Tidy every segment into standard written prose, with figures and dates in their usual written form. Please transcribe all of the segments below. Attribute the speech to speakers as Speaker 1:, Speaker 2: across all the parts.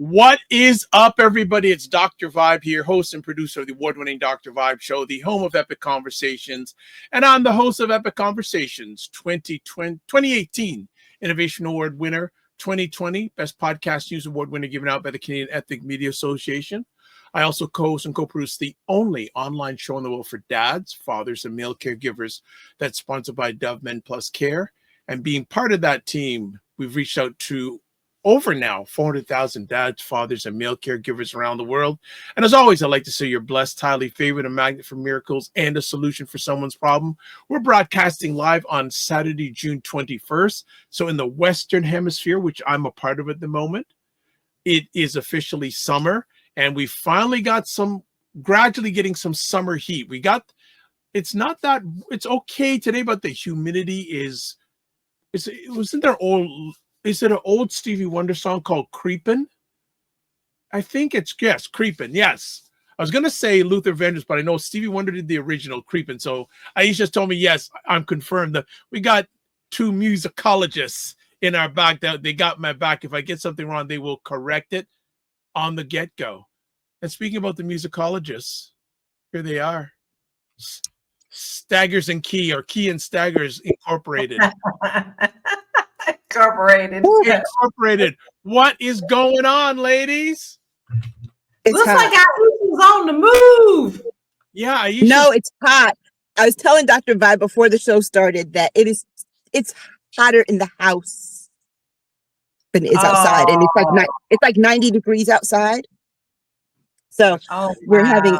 Speaker 1: What is up, everybody? It's Dr. Vibe here, host and producer of the award-winning Dr. Vibe Show, the home of Epic Conversations. And I'm the host of Epic Conversations 2018 Innovation Award winner, 2020 Best Podcast News Award winner given out by the Canadian Ethnic Media Association. I also co-host and co-produce the only online show in the world for dads, fathers, and male caregivers that's sponsored by Dove Men Plus Care. And being part of that team, we've reached out to over now 400,000 dads, fathers, and male caregivers around the world. And as always, I'd like to say you're blessed, highly favored, a magnet for miracles, and a solution for someone's problem. We're broadcasting live on Saturday, June 21st. So in the Western Hemisphere, which I'm a part of at the moment, it is officially summer. And we finally got gradually getting some summer heat. It's okay today, but the humidity is an old Stevie Wonder song called Creepin'? I think it's, yes, Creepin', yes. I was going to say Luther Vandross, but I know Stevie Wonder did the original Creepin'. So Aisha told me, yes, I'm confirmed that we got two musicologists in our back that they got my back. If I get something wrong, they will correct it on the get-go. And speaking about the musicologists, here they are. Staggers and Key, or Key and Staggers Incorporated. Incorporated. What is going on, ladies?
Speaker 2: It's looks hot. Like Aisha's on the move.
Speaker 1: Yeah, Aisha.
Speaker 2: No, it's hot. I was telling Dr. Vibe before the show started that it's hotter in the house than it is outside, and it's like 90 degrees outside. So we're having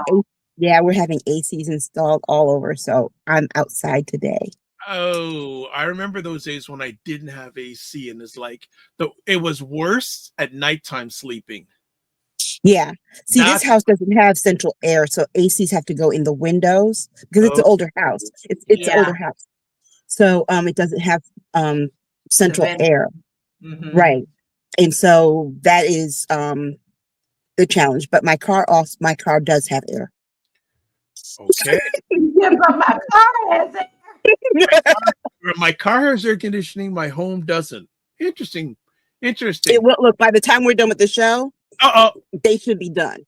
Speaker 2: ACs installed all over. So I'm outside today.
Speaker 1: Oh, I remember those days when I didn't have AC, and it was worse at nighttime sleeping.
Speaker 2: Yeah. See, this house doesn't have central air, so ACs have to go in the windows because it's an older house. It's an older house. So it doesn't have central air. Mm-hmm. Right. And so that is the challenge. But my car does have air.
Speaker 1: Okay.
Speaker 3: Yeah, but my car has air.
Speaker 1: My car has air conditioning. My home doesn't. Interesting.
Speaker 2: It will, look, by the time we're done with the show, they should be done.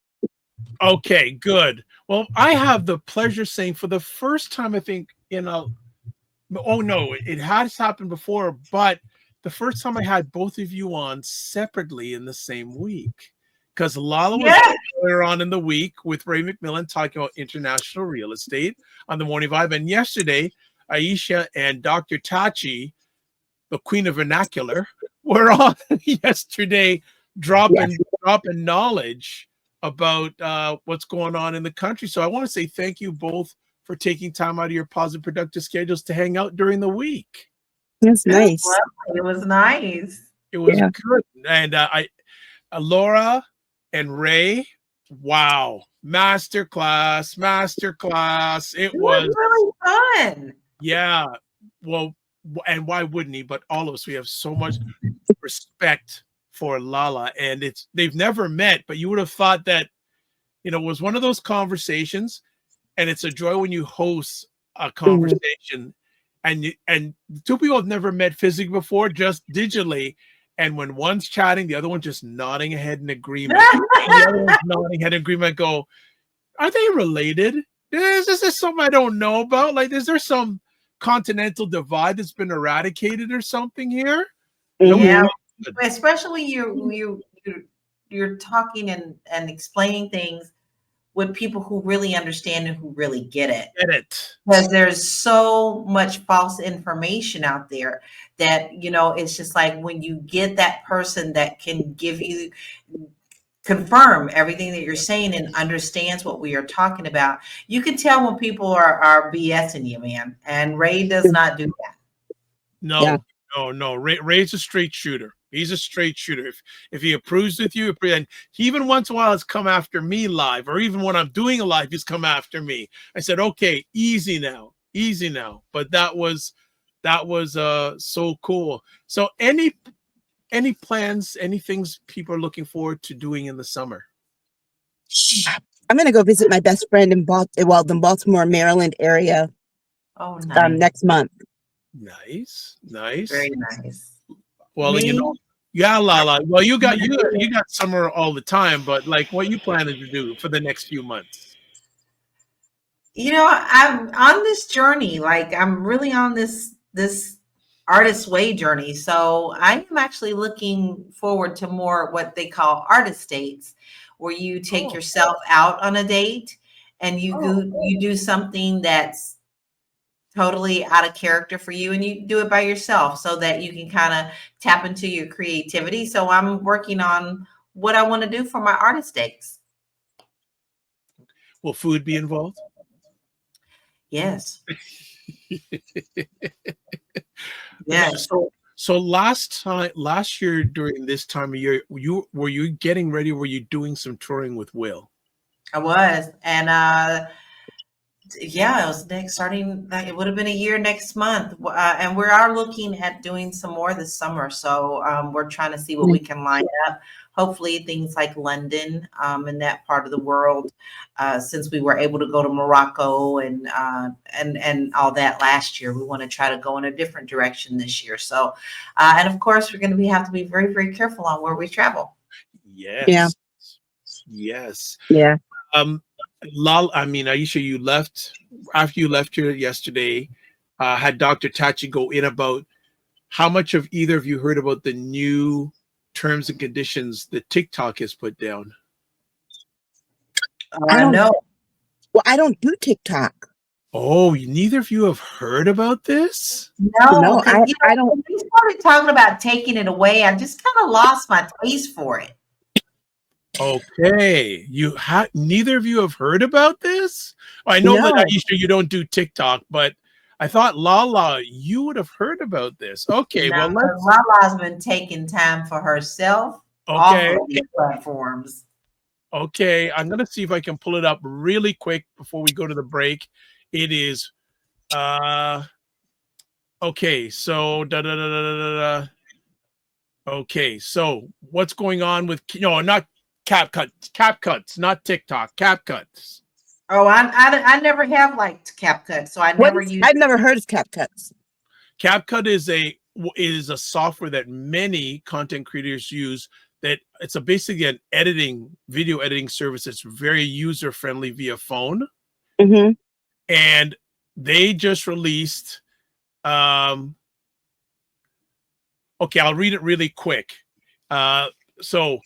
Speaker 1: Okay, good. Well, I have the pleasure saying for the first time, I think, it has happened before, but the first time I had both of you on separately in the same week. Because Lala was earlier on in the week with Ray McMillan talking about international real estate on the Morning Vibe. And yesterday, Aisha and Dr. Tachi, the Queen of Vernacular, were on yesterday dropping knowledge about what's going on in the country. So I want to say thank you both for taking time out of your positive, productive schedules to hang out during the week.
Speaker 2: That's nice.
Speaker 3: It was nice.
Speaker 1: It was good. And Laura and Ray, wow. Masterclass. It was
Speaker 3: really fun.
Speaker 1: Yeah. Well, and why wouldn't he? But all of us, we have so much respect for Lala, and they've never met, but you would have thought that, it was one of those conversations, and it's a joy when you host a conversation and two people have never met physically before, just digitally. And when one's chatting, the other one just nodding ahead in agreement. The other one's nodding ahead in agreement. Go, are they related? Is this something I don't know about? Like, is there some continental divide that's been eradicated or something here?
Speaker 3: Yeah, especially you're talking and explaining things with people who really understand and who really get it. Because there's so much false information out there that, it's just like when you get that person that can confirm everything that you're saying and understands what we are talking about, you can tell when people are BSing you, man. And Ray does not do that.
Speaker 1: No. Ray's a straight shooter. He's a straight shooter. If he approves with you, and he even once in a while has come after me live, or even when I'm doing a live, he's come after me. I said, okay, easy now. But that was so cool. So any plans, any things people are looking forward to doing in the summer?
Speaker 2: I'm going to go visit my best friend in the Baltimore, Maryland area.
Speaker 3: Oh, nice.
Speaker 2: Next month.
Speaker 1: Nice.
Speaker 3: Very nice.
Speaker 1: Well, Yeah, LaLa. Well, you got summer all the time, but like, what you planning to do for the next few months?
Speaker 3: I'm on this journey. Like, I'm really on this artist way journey. So I am actually looking forward to more what they call artist dates, where you take yourself out on a date and you do something that's totally out of character for you, and you do it by yourself so that you can kind of tap into your creativity. So I'm working on what I want to do for my artist dates.
Speaker 1: Will food be involved?
Speaker 3: Yes. Yes.
Speaker 1: So last year during this time of year, were you getting ready? Were you doing some touring with Will?
Speaker 3: I was, and yeah, it was starting. Like, it would have been a year next month, and we are looking at doing some more this summer. So we're trying to see what we can line up. Hopefully, things like London, and that part of the world, since we were able to go to Morocco and all that last year, we want to try to go in a different direction this year. So, and of course, we're going to have to be very, very careful on where we travel.
Speaker 1: Yes.
Speaker 2: Yeah.
Speaker 1: Yes.
Speaker 2: Yeah.
Speaker 1: Aisha, you left after you left here yesterday. Had Dr. Tachi go in about how much of either of you heard about the new terms and conditions that TikTok has put down?
Speaker 2: I don't
Speaker 3: know.
Speaker 2: Well, I don't do TikTok.
Speaker 1: Oh, neither of you have heard about this?
Speaker 2: No, I don't.
Speaker 3: When we started talking about taking it away, I just kind of lost my taste for it.
Speaker 1: Okay, neither of you have heard about this? I know that Aisha, you don't do TikTok, but I thought LaLa, you would have heard about this. Okay, well,
Speaker 3: LaLa's been taking time for herself.
Speaker 1: Okay,
Speaker 3: off of these platforms.
Speaker 1: Okay, I'm gonna see if I can pull it up really quick before we go to the break. It is, okay, so okay, so what's going on with not CapCuts, not TikTok, CapCuts.
Speaker 3: Oh, I never have liked CapCut, so I've never
Speaker 2: heard of CapCuts.
Speaker 1: CapCut is a software that many content creators use. That it's basically an video editing service that's very user friendly via phone.
Speaker 2: Mm-hmm.
Speaker 1: And they just released. Okay, I'll read it really quick. So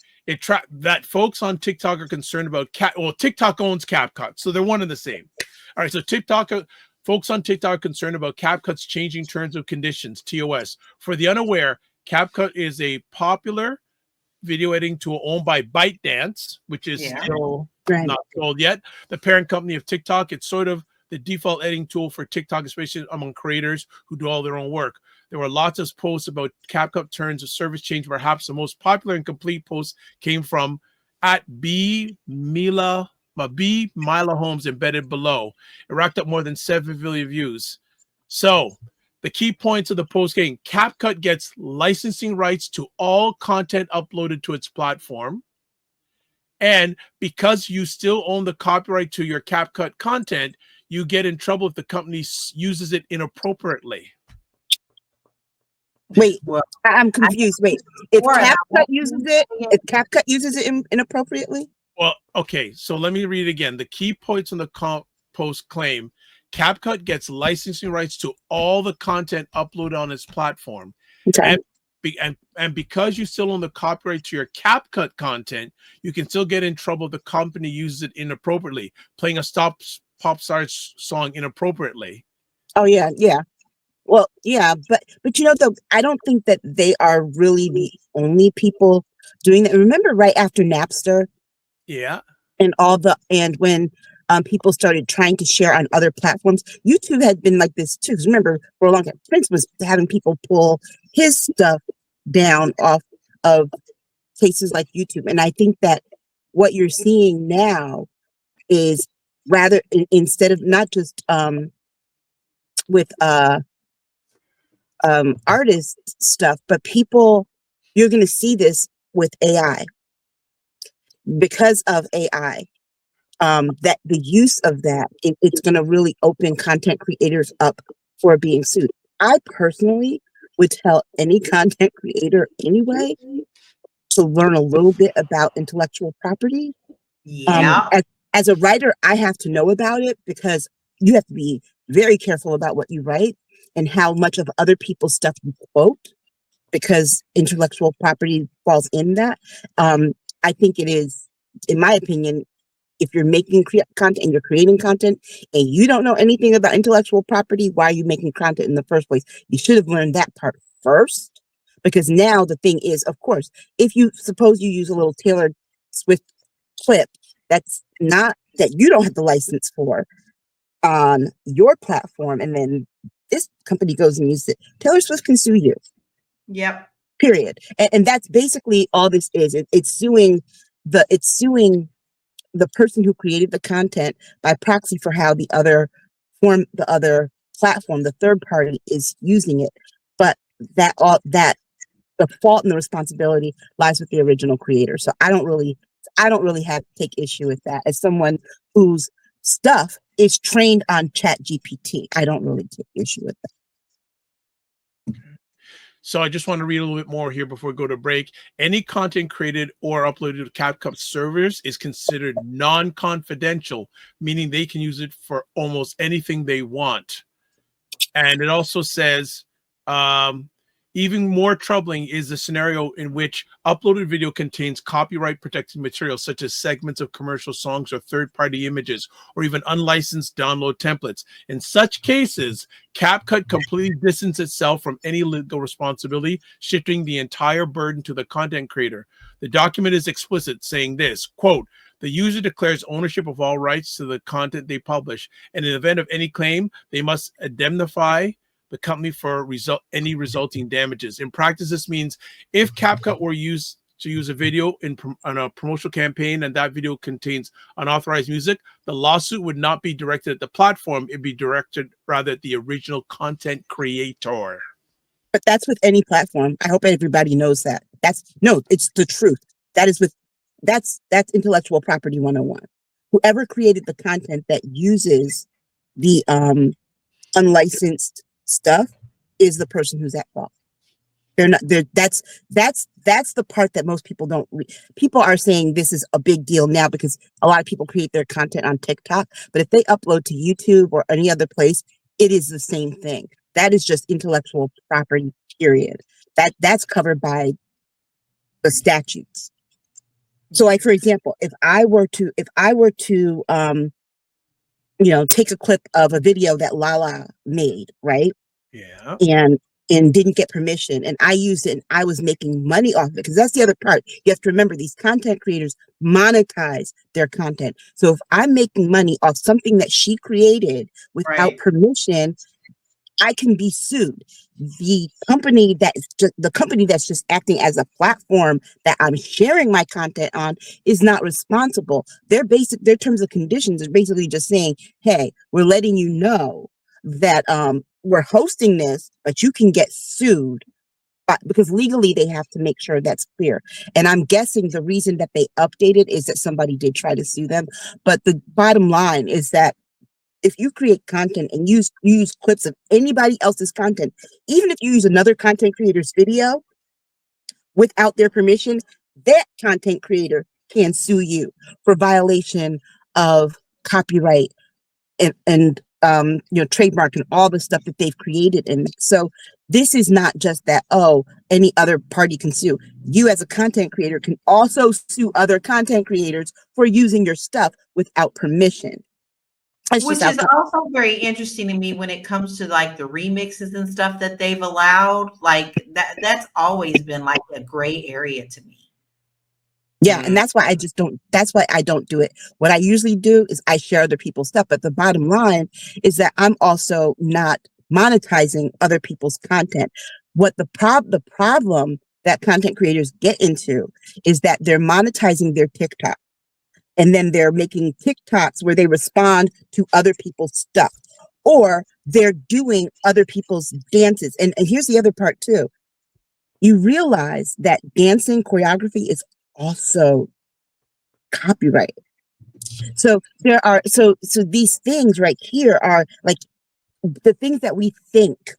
Speaker 1: that folks on TikTok are concerned about TikTok owns CapCut, so they're one and the same. All right, so folks on TikTok are concerned about CapCut's changing terms of conditions, TOS. For the unaware, CapCut is a popular video editing tool owned by ByteDance, which is still not sold yet. The parent company of TikTok. It's sort of the default editing tool for TikTok, especially among creators who do all their own work. There were lots of posts about CapCut terms of service change. Perhaps the most popular and complete post came from at Mila Holmes embedded below. It racked up more than 7 million views. So the key points of the post getting CapCut gets licensing rights to all content uploaded to its platform. And because you still own the copyright to your CapCut content, you get in trouble if the company uses it inappropriately.
Speaker 2: Wait, I'm confused. Wait, if CapCut uses it inappropriately?
Speaker 1: Well, okay, so let me read it again. The key points on the post claim CapCut gets licensing rights to all the content uploaded on its platform. Okay. And because you still own the copyright to your CapCut content, you can still get in trouble if the company uses it inappropriately, playing a pop star song inappropriately.
Speaker 2: Oh, yeah. Well, yeah, but though, I don't think that they are really the only people doing that. Remember right after Napster?
Speaker 1: Yeah.
Speaker 2: And when people started trying to share on other platforms, YouTube had been like this too. Because remember, for a long time, Prince was having people pull his stuff down off of places like YouTube. And I think that what you're seeing now is rather instead of not just with artist stuff, but you're going to see this with AI. Because of AI, that the use of that, it's going to really open content creators up for being sued. I personally would tell any content creator anyway to learn a little bit about intellectual property.
Speaker 3: Yeah.
Speaker 2: As a writer, I have to know about it because you have to be very careful about what you write and how much of other people's stuff you quote, because intellectual property falls in that. I think it is, in my opinion, if you're making content and you're creating content and you don't know anything about intellectual property, why are you making content in the first place? You should have learned that part first, because now the thing is, of course, if you suppose you use a little Taylor Swift clip that's not, that you don't have the license for on your platform, and then this company goes and uses it, Taylor Swift can sue you.
Speaker 3: Yep.
Speaker 2: Period. And that's basically all this is. It's suing the person who created the content by proxy for how the other platform, the third party, is using it. But that the fault and the responsibility lies with the original creator. So I don't really take issue with that. As someone whose stuff is trained on ChatGPT, I don't really take issue with that.
Speaker 1: So I just want to read a little bit more here before we go to break. Any content created or uploaded to CapCut servers is considered non-confidential, meaning they can use it for almost anything they want. And it also says, even more troubling is the scenario in which uploaded video contains copyright protected material, such as segments of commercial songs or third-party images, or even unlicensed download templates. In such cases, CapCut completely distances itself from any legal responsibility, shifting the entire burden to the content creator. The document is explicit, saying this, quote, "The user declares ownership of all rights to the content they publish, and in the event of any claim, they must indemnify the company for any resulting damages." In practice, this means if CapCut were used to use a video on a promotional campaign and that video contains unauthorized music, the lawsuit would not be directed at the platform. It'd be directed rather at the original content creator.
Speaker 2: But that's with any platform. I hope everybody knows that. It's the truth. That's intellectual property 101. Whoever created the content that uses the unlicensed stuff is the person who's at fault. That's the part that most people don't read. People are saying this is a big deal now because a lot of people create their content on TikTok, but if they upload to YouTube or any other place, it is the same thing. That is just intellectual property, period. That's covered by the statutes. So, like, for example, if I were to take a clip of a video that LaLa made, right?
Speaker 1: Yeah.
Speaker 2: And didn't get permission, and I used it and I was making money off of it, because that's the other part. You have to remember, these content creators monetize their content. So if I'm making money off something that she created without permission, I can be sued. The company that's just acting as a platform that I'm sharing my content on is not responsible. Their terms and conditions are basically just saying, hey, we're letting you know that we're hosting this, but you can get sued, because legally they have to make sure that's clear. And I'm guessing the reason that they updated is that somebody did try to sue them. But the bottom line is that if you create content and use clips of anybody else's content, even if you use another content creator's video without their permission, that content creator can sue you for violation of copyright and trademark and all the stuff that they've created. And so this is not just that, any other party can sue. You as a content creator can also sue other content creators for using your stuff without permission.
Speaker 3: Which is also very interesting to me when it comes to like the remixes and stuff that they've allowed. Like that's always been like a gray area to me.
Speaker 2: Yeah, and that's why I don't do it. What I usually do is I share other people's stuff. But the bottom line is that I'm also not monetizing other people's content. What the problem that content creators get into is that they're monetizing their TikTok. And then they're making TikToks where they respond to other people's stuff, or they're doing other people's dances. And here's the other part too. You realize that dancing choreography is also copyright. So these things right here are like the things that we think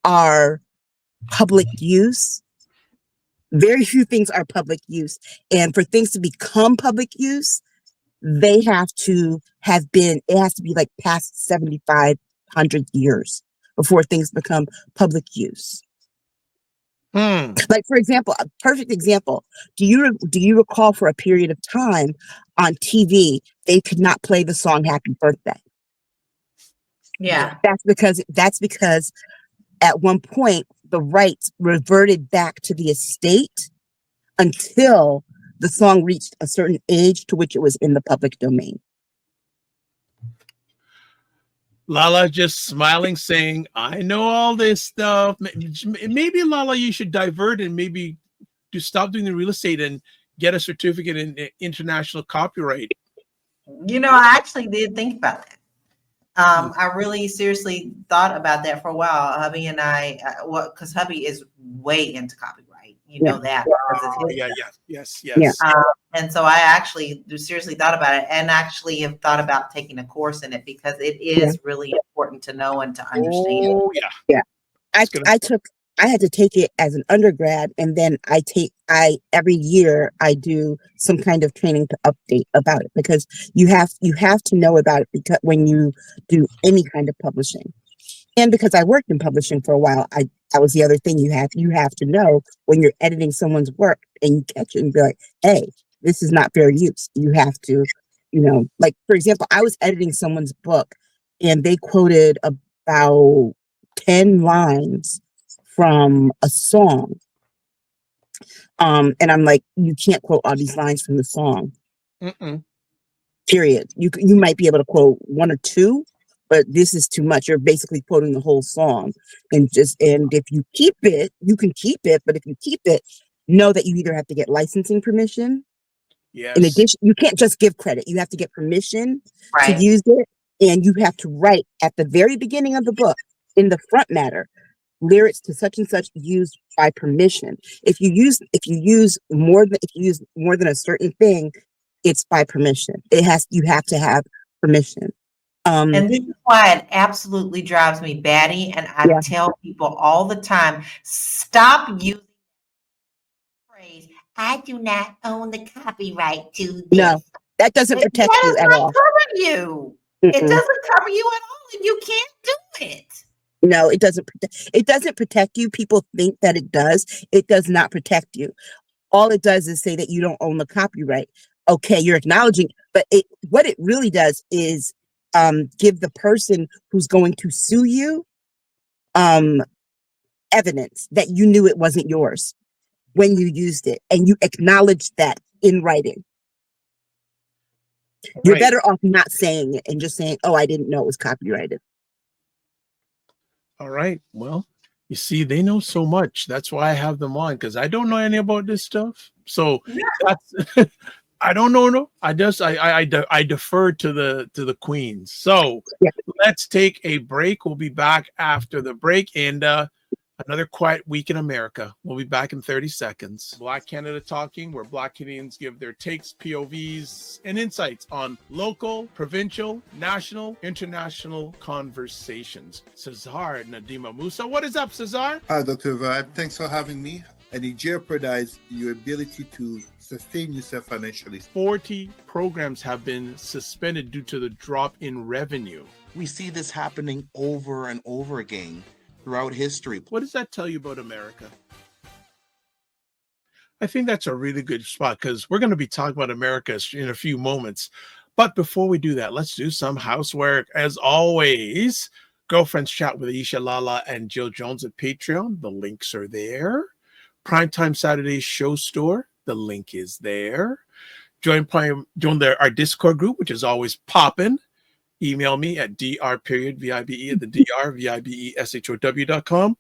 Speaker 2: are public use. Very few things are public use. And for things to become public use, they have to have been, it has to be like past 7,500 years before things become public use. Like, for example, a perfect example. Do you recall for a period of time on TV, they could not play the song Happy Birthday?
Speaker 3: Yeah.
Speaker 2: That's because at one point, the rights reverted back to the estate until the song reached a certain age to which it was in the public domain.
Speaker 1: Lala just smiling, saying, I know all this stuff. Maybe, Lala, you should divert and maybe stop doing the real estate and get a certificate in international copyright.
Speaker 3: You know, I actually did think about that. I really seriously thought about that for a while. Hubby and I, because hubby is way into copyright. You know that.
Speaker 1: Yes.
Speaker 3: And so I actually seriously thought about it, and actually have thought about taking a course in it, because it is really important to know and to understand.
Speaker 1: Oh,
Speaker 2: yeah. I had to take it as an undergrad, and then every year I do some kind of training to update about it, because you have to know about it, because when you do any kind of publishing. And because I worked in publishing for a while, that was the other thing you have to know when you're editing someone's work and you catch it and be like, hey, this is not fair use. You have to, like, for example, I was editing someone's book and they quoted about 10 lines from a song. And I'm like, you can't quote all these lines from the song. Period. You might be able to quote one or two, but this is too much. You're basically quoting the whole song. And if you keep it, you can keep it. But if you keep it, know that you either have to get licensing permission.
Speaker 1: Yes.
Speaker 2: In addition, you can't just give credit. You have to get permission to use it. And you have to write at the very beginning of the book, in the front matter, lyrics to such and such used by permission. If you use more than a certain thing, it's by permission. You have to have permission.
Speaker 3: And this is why it absolutely drives me batty. And I tell people all the time, stop using the phrase, I do not own the copyright to this.
Speaker 2: No, that doesn't protect you at all.
Speaker 3: It doesn't cover you at all, and you can't do it.
Speaker 2: No, it doesn't. It doesn't protect you. People think that it does. It does not protect you. All it does is say that you don't own the copyright. Okay, you're acknowledging, but what it really does is give the person who's going to sue you evidence that you knew it wasn't yours when you used it, and you acknowledge that in writing. You're better off not saying it and just saying, oh, I didn't know it was copyrighted.
Speaker 1: All right. Well, you see, they know so much. That's why I have them on, because I don't know any about this stuff. So that's I don't know. No, I defer to the queens. So let's take a break. We'll be back after the break, and another quiet week in America. We'll be back in 30 seconds. Black Canada Talking, where Black Canadians give their takes, POVs, and insights on local, provincial, national, international conversations. Cesar Nadima Musa. What is up, Cesar?
Speaker 4: Hi, Dr. Vibe. Thanks for having me. And it jeopardizes your ability to sustain yourself financially.
Speaker 1: 40 programs have been suspended due to the drop in revenue.
Speaker 5: We see this happening over and over again throughout history.
Speaker 1: What does that tell you about America? I think that's a really good spot, because we're going to be talking about America in a few moments. But before we do that, let's do some housework. As always, Girlfriends Chat with Aisha LaLa and Jill Jones at Patreon. The links are there. Primetime Saturday Show Store. The link is there. Join our Discord group, which is always popping. Email me at dr.vibe at the drvibeshow.com.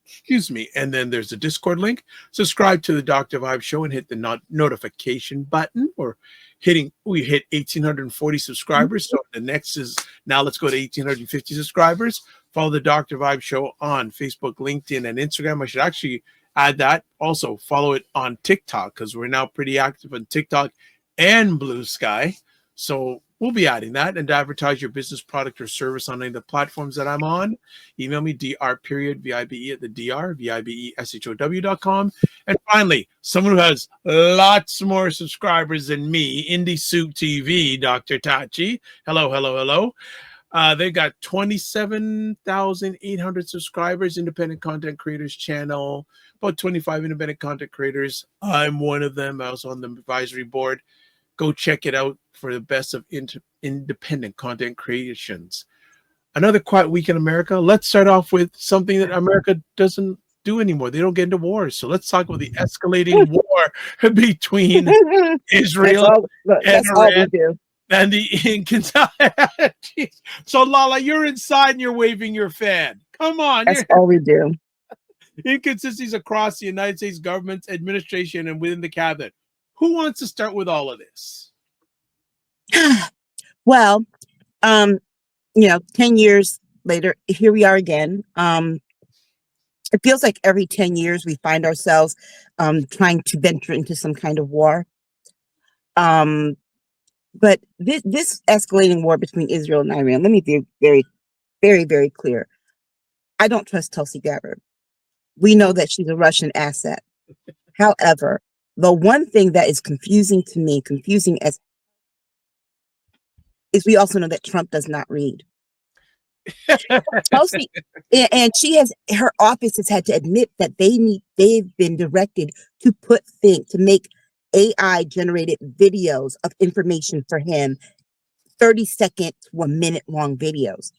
Speaker 1: Excuse me. And then there's the Discord link. Subscribe to the Dr. Vibe Show and hit the notification button. We hit 1,840 subscribers. So the next is, now let's go to 1,850 subscribers. Follow the Dr. Vibe Show on Facebook, LinkedIn, and Instagram. I should actually add that. Also follow it on TikTok, because we're now pretty active on TikTok and Blue Sky. So We'll be adding that, and to advertise your business product or service on any of the platforms that I'm on. Email me dr.vibe at the drvibeshow.com. And finally, someone who has lots more subscribers than me, Indie Soup TV, Dr. Tachi. Hello, hello, hello. They've got 27,800 subscribers, independent content creators channel, about 25 independent content creators. I'm one of them. I was on the advisory board. Go check it out for the best of independent content creations. Another quiet week in America. Let's start off with something that America doesn't do anymore. They don't get into wars. So let's talk about the escalating war between Israel and Iran and the inconsistencies. So Lala, you're inside and you're waving your fan. Come on.
Speaker 2: That's all we do.
Speaker 1: Inconsistencies across the United States government, administration, and within the cabinet. Who wants to start with all of this?
Speaker 2: Well, 10 years later, here we are again. It feels like every 10 years we find ourselves trying to venture into some kind of war. But this escalating war between Israel and Iran, let me be very, very, very clear. I don't trust Tulsi Gabbard. We know that she's a Russian asset. However, the one thing that is confusing to me, is we also know that Trump does not read. Tulsi, and her office has had to admit that they've been directed to make AI generated videos of information for him, 30-second to a minute long videos,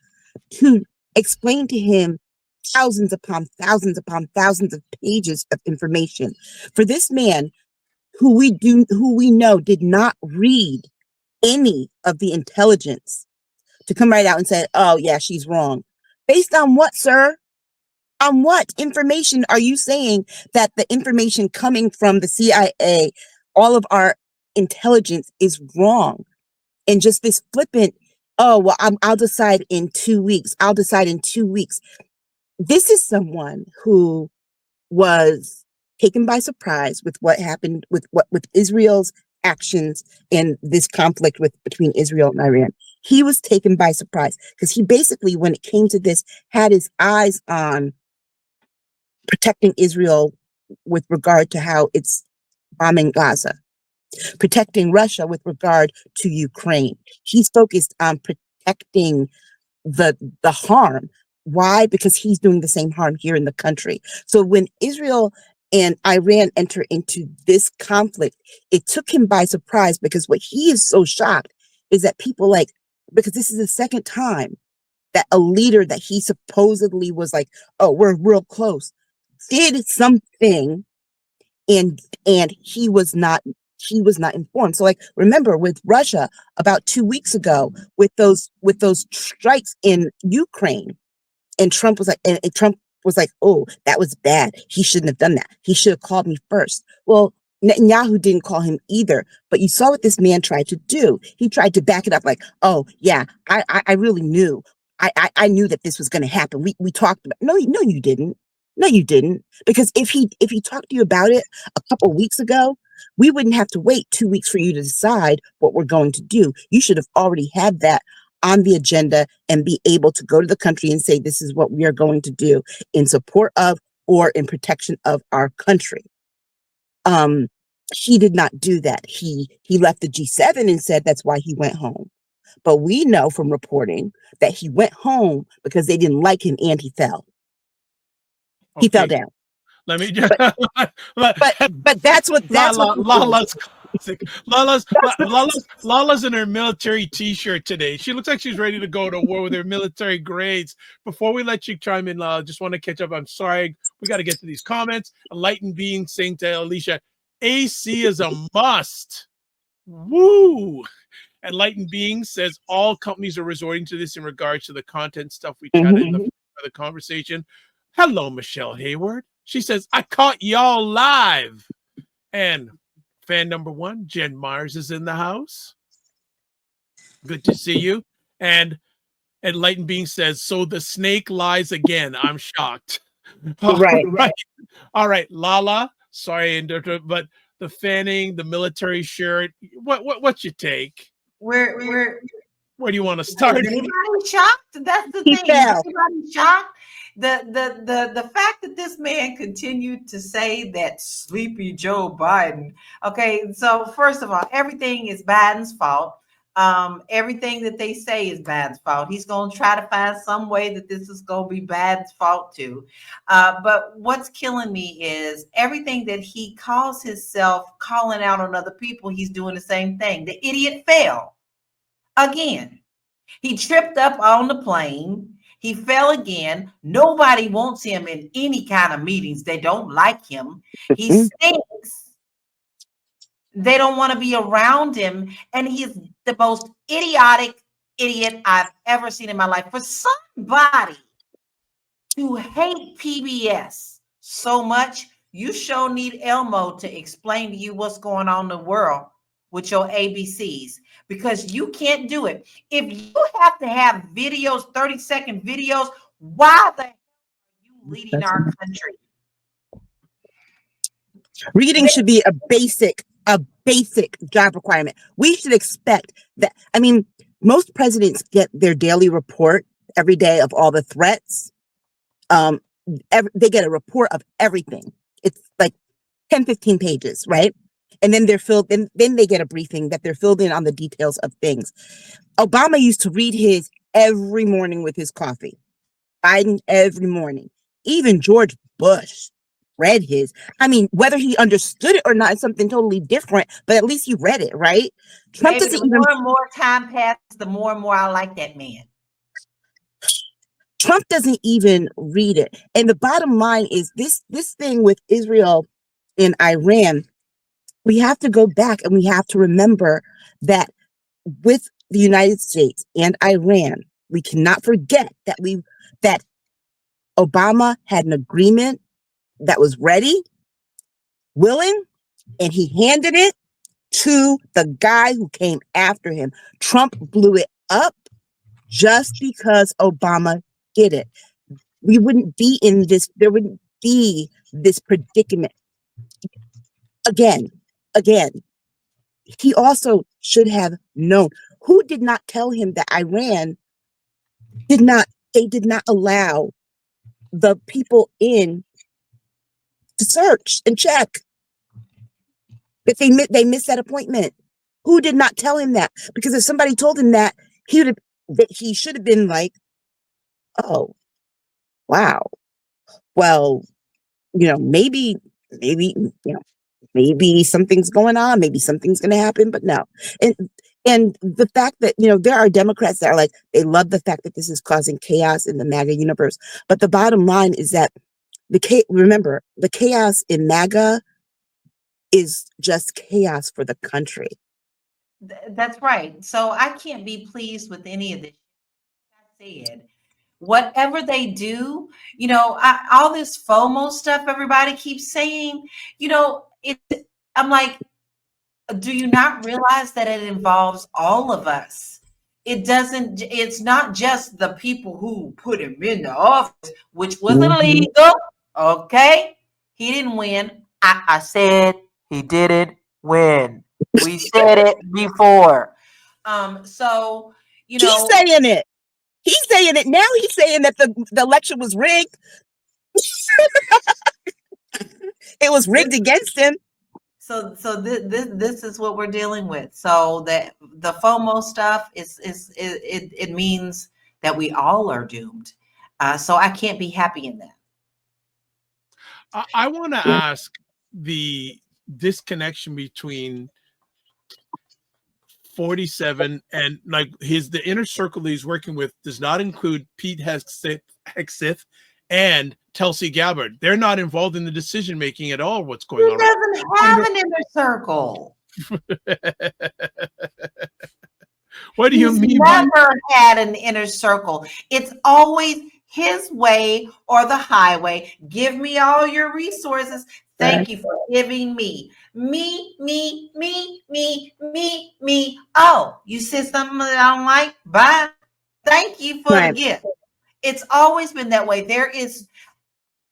Speaker 2: to explain to him thousands upon thousands of pages of information. For this man who we know did not read any of the intelligence to come right out and say, oh yeah, she's wrong. Based on what, sir? On what information are you saying that the information coming from the CIA, all of our intelligence, is wrong? And just this flippant, oh, well, I'll decide in 2 weeks. I'll decide in 2 weeks. This is someone who was taken by surprise with what happened with Israel's actions in this conflict between Israel and Iran. He was taken by surprise because he basically, when it came to this, had his eyes on protecting Israel with regard to how it's bombing Gaza, protecting Russia with regard to Ukraine. He's focused on protecting the harm. Why? Because he's doing the same harm here in the country. So when Israel and Iran enter into this conflict, it took him by surprise, because what he is so shocked is that people because this is the second time that a leader that he supposedly was like, oh, we're real close, did something and he was not informed. So remember with Russia about 2 weeks ago with those strikes in Ukraine, and Trump was like, oh, that was bad. He shouldn't have done that. He should have called me first. Well, Netanyahu didn't call him either, but you saw what this man tried to do. He tried to back it up like, oh yeah, I really knew. I knew that this was going to happen. We talked about. No, you didn't. No, you didn't. Because if he talked to you about it a couple weeks ago, we wouldn't have to wait 2 weeks for you to decide what we're going to do. You should have already had that on the agenda and be able to go to the country and say, this is what we are going to do in support of or in protection of our country. He did not do that. He left the G7 and said that's why he went home. But we know from reporting that he went home because they didn't like him and he fell. Okay. He fell down.
Speaker 1: Let me just.
Speaker 2: But that's what
Speaker 1: Lala's classic. Lala's in her military T-shirt today. She looks like she's ready to go to war with her military grades. Before we let you chime in, Lala, just want to catch up. I'm sorry, we got to get to these comments. Enlightened Being saying to Alicia, AC is a must. Woo! Enlightened Being says all companies are resorting to this in regards to the content stuff we chatted in the conversation. Hello, Michelle Hayward. She says, I caught y'all live. And fan number 1, Jen Myers, is in the house. Good to see you. And Enlightened Being says, so the snake lies again. I'm shocked.
Speaker 2: Right.
Speaker 1: All right, Lala. Sorry, but the fanning, the military shirt. What's your take?
Speaker 3: We're
Speaker 1: Where do you want to start?
Speaker 3: Is anybody shocked? That's the thing. Is anybody shocked? The fact that this man continued to say that sleepy Joe Biden. Okay, so first of all, everything is Biden's fault. Everything that they say is Biden's fault. He's going to try to find some way that this is going to be Biden's fault too. But what's killing me is everything that he calls himself calling out on other people. He's doing the same thing. The idiot fell again. He tripped up on the plane. He fell again. Nobody wants him in any kind of meetings. They don't like him. He stinks. They don't want to be around him. And he's the most idiotic idiot I've ever seen in my life. For somebody to hate PBS so much, you sure need Elmo to explain to you what's going on in the world with your ABCs, because you can't do it. If you have to have videos, 30-second videos, why the hell are you leading our country?
Speaker 2: Reading should be a basic job requirement. We should expect that. I mean, most presidents get their daily report every day of all the threats. They get a report of everything. It's like 10, 15 pages, right? And then they're filled, then they get a briefing that they're filled in on the details of things. Obama used to read his every morning with his coffee. Biden every morning. Even George Bush read his. I mean, whether he understood it or not is something totally different, but at least he read it, right?
Speaker 3: Trump doesn't even. The more and more time passes, the more and more I like that man.
Speaker 2: Trump doesn't even read it. And the bottom line is this thing with Israel and Iran. We have to go back and we have to remember that with the United States and Iran, we cannot forget that Obama had an agreement that was ready, willing, and he handed it to the guy who came after him. Trump blew it up just because Obama did it. We wouldn't be in this, there wouldn't be this predicament. Again, he also should have known. Who did not tell him that Iran did not allow the people in to search and check? That they missed that appointment. Who did not tell him that? Because if somebody told him that, he should have been like, oh, wow. Well, maybe, maybe something's going on. Maybe something's going to happen, but no. And the fact that, there are Democrats that are like, they love the fact that this is causing chaos in the MAGA universe. But the bottom line is that remember, the chaos in MAGA is just chaos for the country.
Speaker 3: That's right. So I can't be pleased with any of this. I said, whatever they do, all this FOMO stuff everybody keeps saying, I'm like, do you not realize that it involves all of us? It's not just the people who put him in the office, which was illegal. Okay. He didn't win. I said he didn't win. We said it before. So,
Speaker 2: he's saying it. He's saying it now. He's saying that the election was rigged. It was rigged against him.
Speaker 3: So this is what we're dealing with. So that the FOMO stuff it means that we all are doomed. So I can't be happy in that.
Speaker 1: I want to ask the disconnection between 47 and the inner circle that he's working with does not include Pete Hegseth and Tulsi Gabbard. They're not involved in the decision making at all. What's going on?
Speaker 3: He doesn't have an inner circle.
Speaker 1: What do you mean?
Speaker 3: He's never had an inner circle. It's always his way or the highway. Give me all your resources. Thank you for giving me. Oh, you said something that I don't like? Bye. Thank you for the gift. It's always been that way. There is,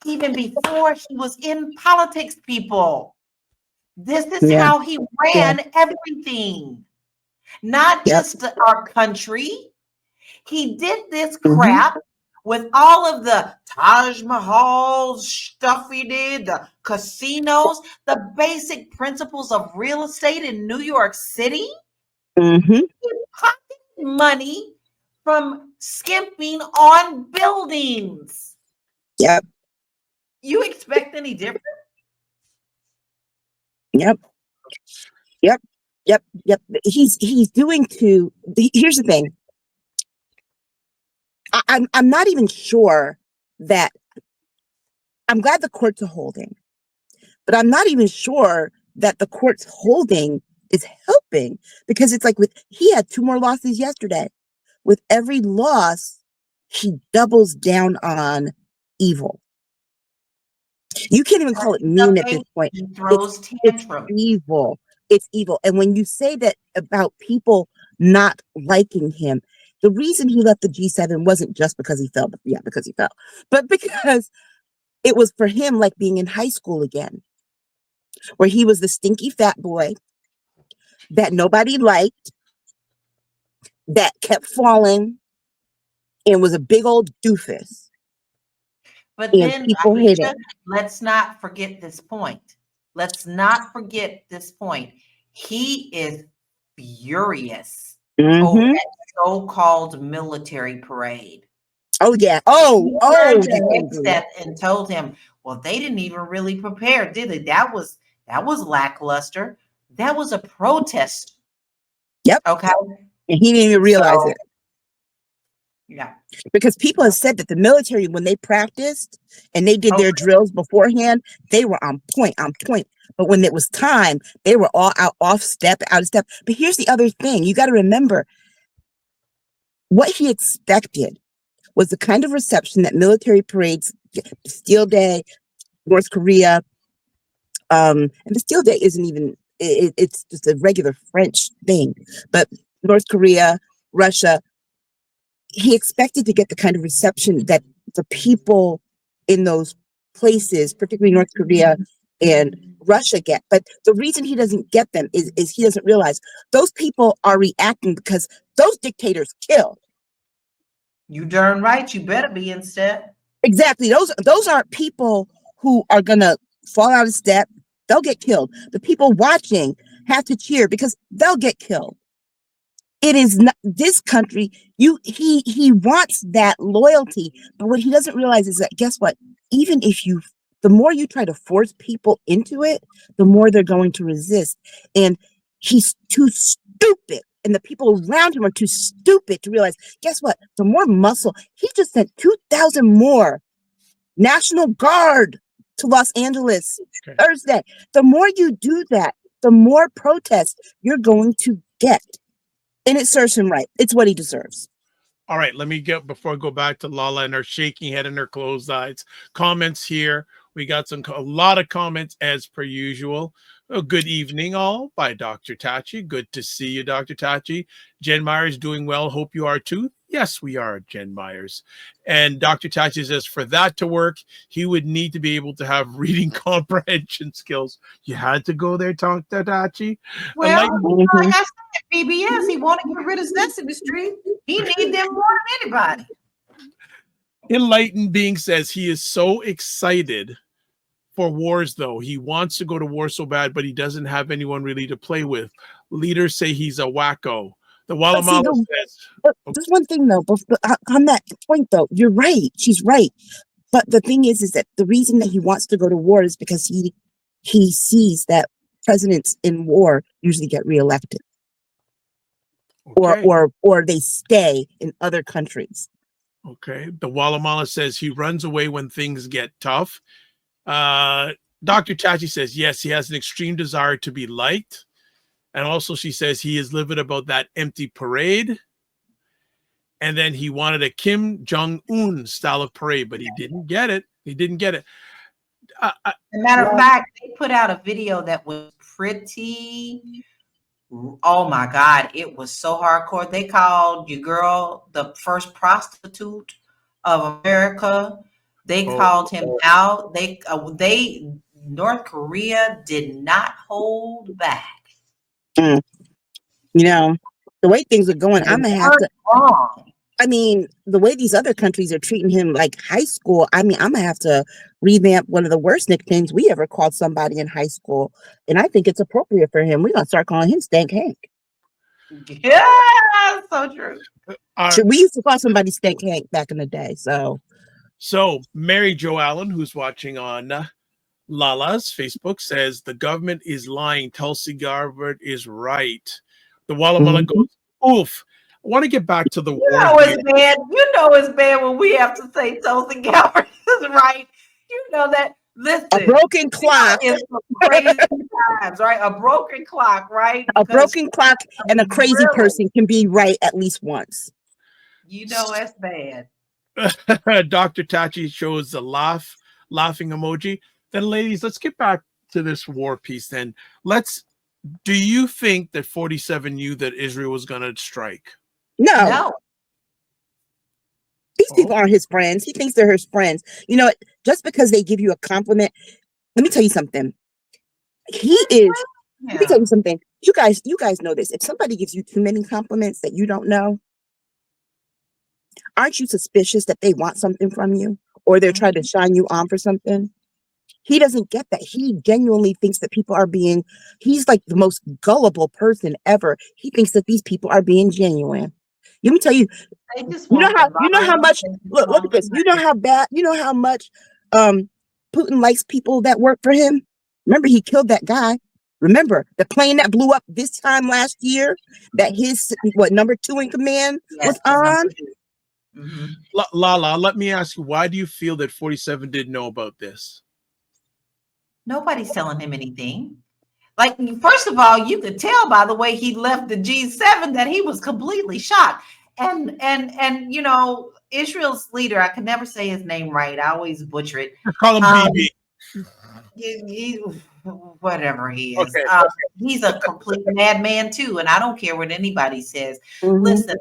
Speaker 3: even before he was in politics, people. This is how he ran everything. not just our country. He did this crap with all of the Taj Mahal stuff he did, the casinos, the basic principles of real estate in New York City. He pocketed money from skimping on buildings.
Speaker 2: Yep.
Speaker 3: You expect any different?
Speaker 2: Yep. He's doing to. Here's the thing. I'm not even sure that. I'm glad the courts are holding, but I'm not even sure that the court's holding is helping, because it's like he had 2 more losses yesterday. With every loss, he doubles down on evil. You can't even call it mean at this point.
Speaker 3: He throws tantrums.
Speaker 2: It's evil. It's evil. And when you say that about people not liking him, the reason he left the G7 wasn't just because he fell, because he fell, but because it was for him like being in high school again, where he was the stinky fat boy that nobody liked, that kept falling, and was a big old doofus.
Speaker 3: But then, Aisha, let's not forget this point. He is furious over that so-called military parade.
Speaker 2: Oh, yeah.
Speaker 3: Hegseth and told him, well, they didn't even really prepare, did they? That was lackluster. That was a protest.
Speaker 2: Yep.
Speaker 3: Okay.
Speaker 2: And he didn't even realize it.
Speaker 3: Yeah.
Speaker 2: Because people have said that the military, when they practiced and they did their drills beforehand, they were on point. But when it was time, they were all out of step. But here's the other thing. You got to remember, what he expected was the kind of reception that military parades, Bastille Day, North Korea, and Bastille Day isn't even, it's just a regular French thing. But North Korea, Russia, he expected to get the kind of reception that the people in those places, particularly North Korea and Russia, get. But the reason he doesn't get them is he doesn't realize those people are reacting because those dictators kill.
Speaker 3: You darn right. You better be instead.
Speaker 2: Exactly. Those aren't people who are going to fall out of step. They'll get killed. The people watching have to cheer because they'll get killed. It is not this country. He wants that loyalty, but what he doesn't realize is that, guess what? Even if the more you try to force people into it, the more they're going to resist. And he's too stupid, and the people around him are too stupid to realize, guess what? The more muscle, he just sent 2,000 more National Guard to Los Angeles Thursday. The more you do that, the more protests you're going to get. And it serves him right. It's what he deserves.
Speaker 1: All right, let me before I go back to Lala and her shaking head and her closed eyes. Comments here. We got a lot of comments as per usual. Good evening, all, by Dr. Tachi. Good to see you, Dr. Tachi. Jen Myers doing well. Hope you are too. Yes, we are, Jen Myers. And Dr. Tachi says for that to work, he would need to be able to have reading comprehension skills. You had to go there, Dr. Tachi.
Speaker 3: Well, like I said, PBS, he wanted to get rid of Sesame Street. He needs them more than anybody.
Speaker 1: Enlightened Being says he is so excited for wars, though. He wants to go to war so bad, but he doesn't have anyone really to play with. Leaders say he's a wacko. The Walla Mala says...
Speaker 2: Just one thing, though. But on that point, though, you're right. She's right. But the thing is that the reason that he wants to go to war is because he sees that presidents in war usually get reelected. Okay. Or they stay in other countries.
Speaker 1: Okay. The Walla Mala says he runs away when things get tough. Dr. Tachi says, yes, he has an extreme desire to be liked. And also she says he is livid about that empty parade. And then he wanted a Kim Jong-un style of parade, but he didn't get it. As a
Speaker 3: matter of fact, they put out a video that was pretty... Oh my God, it was so hardcore. They called your girl the first prostitute of America. They called him out. North Korea did not hold back.
Speaker 2: You know, The way things are going, I'm gonna have to.
Speaker 3: Wrong.
Speaker 2: I mean, the way these other countries are treating him like high school, I mean, I'm gonna have to revamp one of the worst nicknames we ever called somebody in high school. And I think it's appropriate for him. We're gonna start calling him Stank Hank.
Speaker 3: Yeah, so true.
Speaker 2: We used to call somebody Stank Hank back in the day. So
Speaker 1: Mary Jo Allen, who's watching on Lala's Facebook, says the government is lying. Tulsi Gabbard is right. The Walla Walla goes, oof. I want to get back to the war.
Speaker 3: You know it's bad when we have to say Tulsi Gabbard is right. You know that. Listen,
Speaker 2: a broken clock
Speaker 3: is crazy times, right? A broken clock, right?
Speaker 2: A broken clock and a crazy person can be right at least once.
Speaker 3: You know that's bad.
Speaker 1: Dr. Tachi shows the laughing emoji. Then, ladies, let's get back to this war piece. Then, do you think that 47 knew that Israel was going to strike?
Speaker 2: No. These people aren't his friends. He thinks they're his friends. You know, just because they give you a compliment, let me tell you something. Let me tell you something. You guys know this. If somebody gives you too many compliments that you don't know, aren't you suspicious that they want something from you or they're trying to shine you on for something? He doesn't get that. He genuinely thinks that people are he's like the most gullible person ever. He thinks that these people are being genuine. Let me tell you, you know how much, look at this. You know how much Putin likes people that work for him. Remember, he killed that guy. Remember the plane that blew up this time last year that his number 2 in command was on?
Speaker 1: Lala, let me ask you, why do you feel that 47 didn't know about this?
Speaker 3: Nobody's telling him anything. Like, first of all, you could tell by the way he left the G7 that he was completely shocked. And you know, Israel's leader, I can never say his name right. I always butcher it.
Speaker 1: Call him BB.
Speaker 3: Whatever he is. Okay. He's a complete madman too, and I don't care what anybody says. Listen,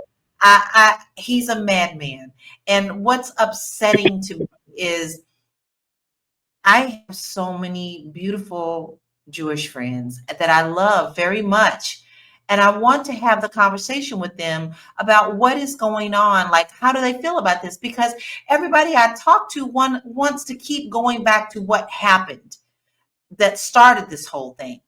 Speaker 3: he's a madman. And what's upsetting to me is I have so many beautiful Jewish friends that I love very much. And I want to have the conversation with them about what is going on. Like, how do they feel about this? Because everybody I talk to wants to keep going back to what happened that started this whole thing.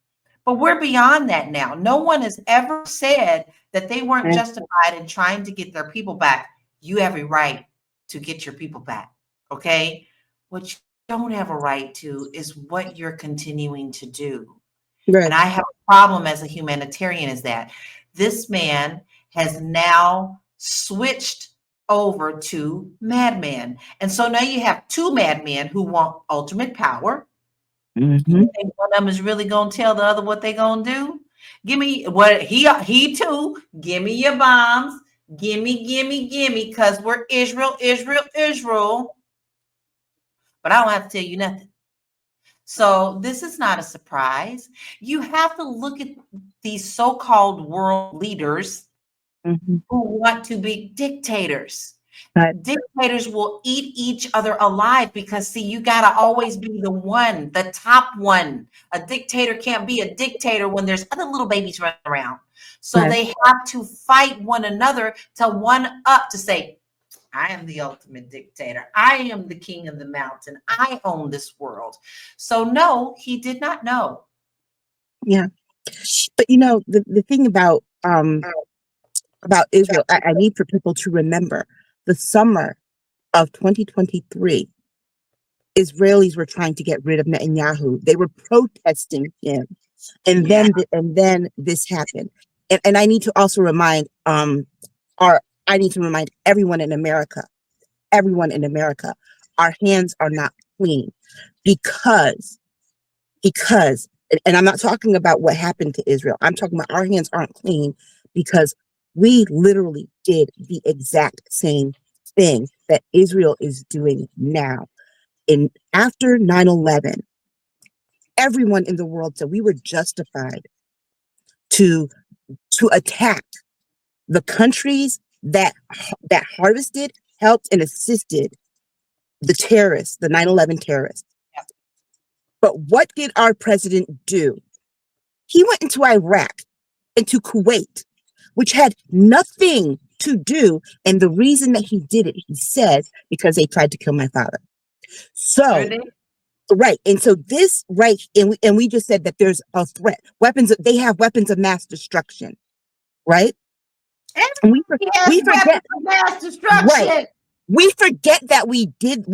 Speaker 3: But we're beyond that now. No one has ever said that they weren't justified in trying to get their people back. You have a right to get your people back. Okay? What you don't have a right to is what you're continuing to do. Right. And I have a problem as a humanitarian is that this man has now switched over to madman. And so now you have 2 madmen who want ultimate power. You think one of them is really going to tell the other what they're going to do? Give me what he too. Give me your bombs. Give me, because we're Israel. But I don't have to tell you nothing. So this is not a surprise. You have to look at these so-called world leaders who want to be dictators. Dictators will eat each other alive because, see, you got to always be the top one. A dictator can't be a dictator when there's other little babies running around. So they have to fight one another to one up to say, I am the ultimate dictator. I am the king of the mountain. I own this world. So no, he did not know.
Speaker 2: Yeah. But you know, the thing about Israel, I need for people to remember the summer of 2023, Israelis were trying to get rid of Netanyahu. They were protesting him. And then this happened. And I need to also remind everyone in America, our hands are not clean because, and I'm not talking about what happened to Israel. I'm talking about our hands aren't clean because we literally did the exact same thing that Israel is doing now. After 9/11, everyone in the world said we were justified to attack the countries that harvested, helped, and assisted the terrorists, the 9/11 terrorists. But what did our president do? He went into Iraq, into Kuwait, which had nothing to do. And the reason that he did it, he said, because they tried to kill my father. So, right. And so this, right. And we just said that there's a threat. They have weapons of mass destruction. Right. And we forget
Speaker 3: mass destruction.
Speaker 2: Right. We forget that we did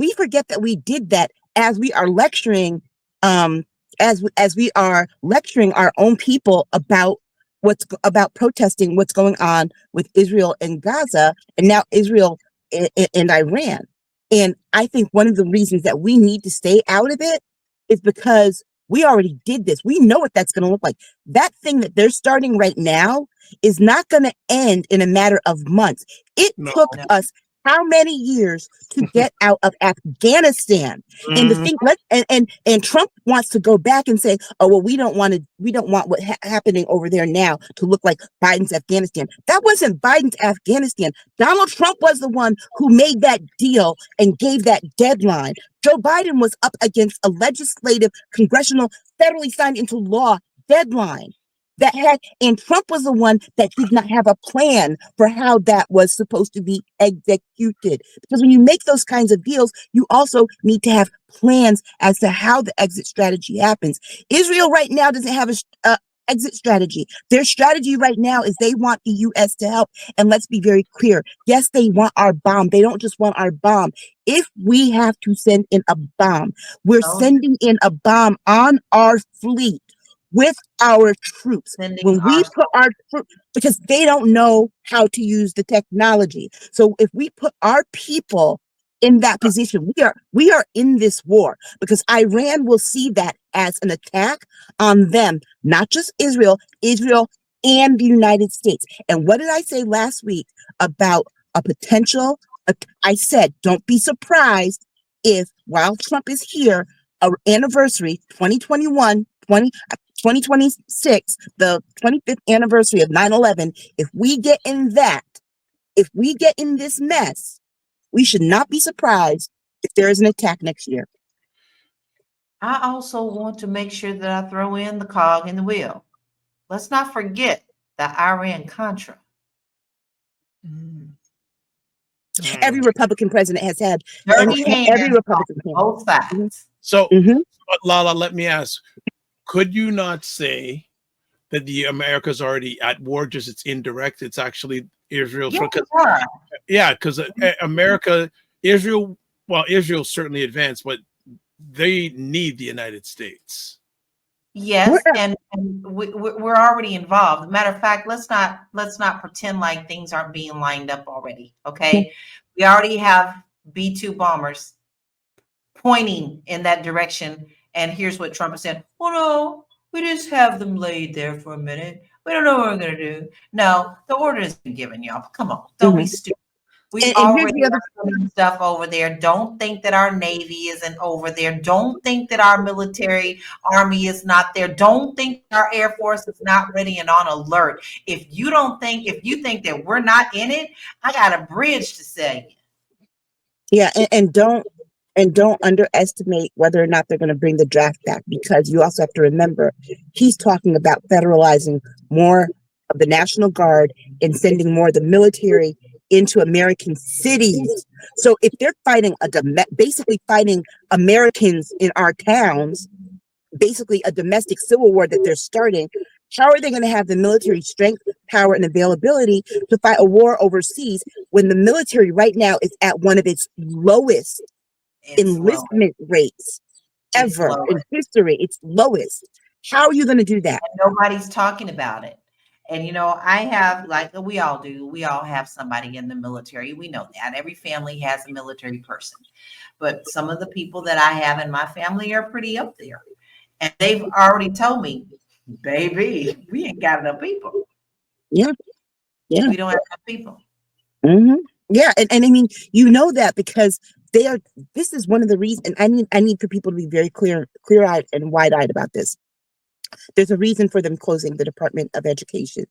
Speaker 2: that as we are lecturing, as we are lecturing our own people about protesting what's going on with Israel and Gaza, and now Israel and Iran. And I think one of the reasons that we need to stay out of it is because we already did this. We know what that's going to look like. That thing that they're starting right now is not going to end in a matter of months. It took us how many years to get out of Afghanistan? And the thing, and Trump wants to go back and say, "Oh well, we don't want what happening over there now to look like Biden's Afghanistan." That wasn't Biden's Afghanistan. Donald Trump was the one who made that deal and gave that deadline. Joe Biden was up against a legislative, congressional, federally signed into law deadline. And Trump was the one that did not have a plan for how that was supposed to be executed. Because when you make those kinds of deals, you also need to have plans as to how the exit strategy happens. Israel right now doesn't have a exit strategy. Their strategy right now is they want the U.S. to help. And let's be very clear. Yes, they want our bomb. They don't just want our bomb. If we have to send in a bomb, we're sending in a bomb on our fleet with our troops. When we put our troops, because they don't know how to use the technology. So if we put our people in that position, we are in this war, because Iran will see that as an attack on them, not just Israel and the United States. And what did I say last week about a potential? I said, don't be surprised if while Trump is here, our anniversary, 2026, the 25th anniversary of 9/11, if we get in this mess, we should not be surprised if there is an attack next year.
Speaker 3: I also want to make sure that I throw in the cog in the wheel. Let's not forget the Iran-Contra.
Speaker 2: Every Republican president has had.
Speaker 3: Every Republican both sides.
Speaker 1: So, Lala, let me ask. Could you not say that the America's already at war, just it's indirect? It's actually Israel. Because Israel certainly advanced, but they need the United States.
Speaker 3: Yes, and we're already involved. Matter of fact, let's not pretend like things aren't being lined up already. Okay, we already have B-2 bombers pointing in that direction. And here's what Trump said: "Oh no, we just have them laid there for a minute. We don't know what we're gonna do." No, the order has been given, y'all. Come on, don't be stupid. We already have stuff over there. Don't think that our Navy isn't over there. Don't think that our military army is not there. Don't think our Air Force is not ready and on alert. If you think that we're not in it, I got a bridge to say.
Speaker 2: Yeah, and don't underestimate whether or not they're going to bring the draft back, because you also have to remember he's talking about federalizing more of the National Guard and sending more of the military into American cities. So if they're fighting basically fighting Americans in our towns, basically a domestic civil war that they're starting, how are they going to have the military strength, power, and availability to fight a war overseas when the military right now is at one of its lowest enlistment rates ever in history? It's lowest. How are you going to do that?
Speaker 3: And nobody's talking about it. And, I have, like we all do, we all have somebody in the military. We know that. Every family has a military person. But some of the people that I have in my family are pretty up there. And they've already told me, baby, we ain't got enough people.
Speaker 2: Yeah.
Speaker 3: We don't have enough people.
Speaker 2: Yeah. And I mean, that because this is one of the reasons, and I need for people to be very clear-eyed and wide-eyed about this. There's a reason for them closing the Department of Education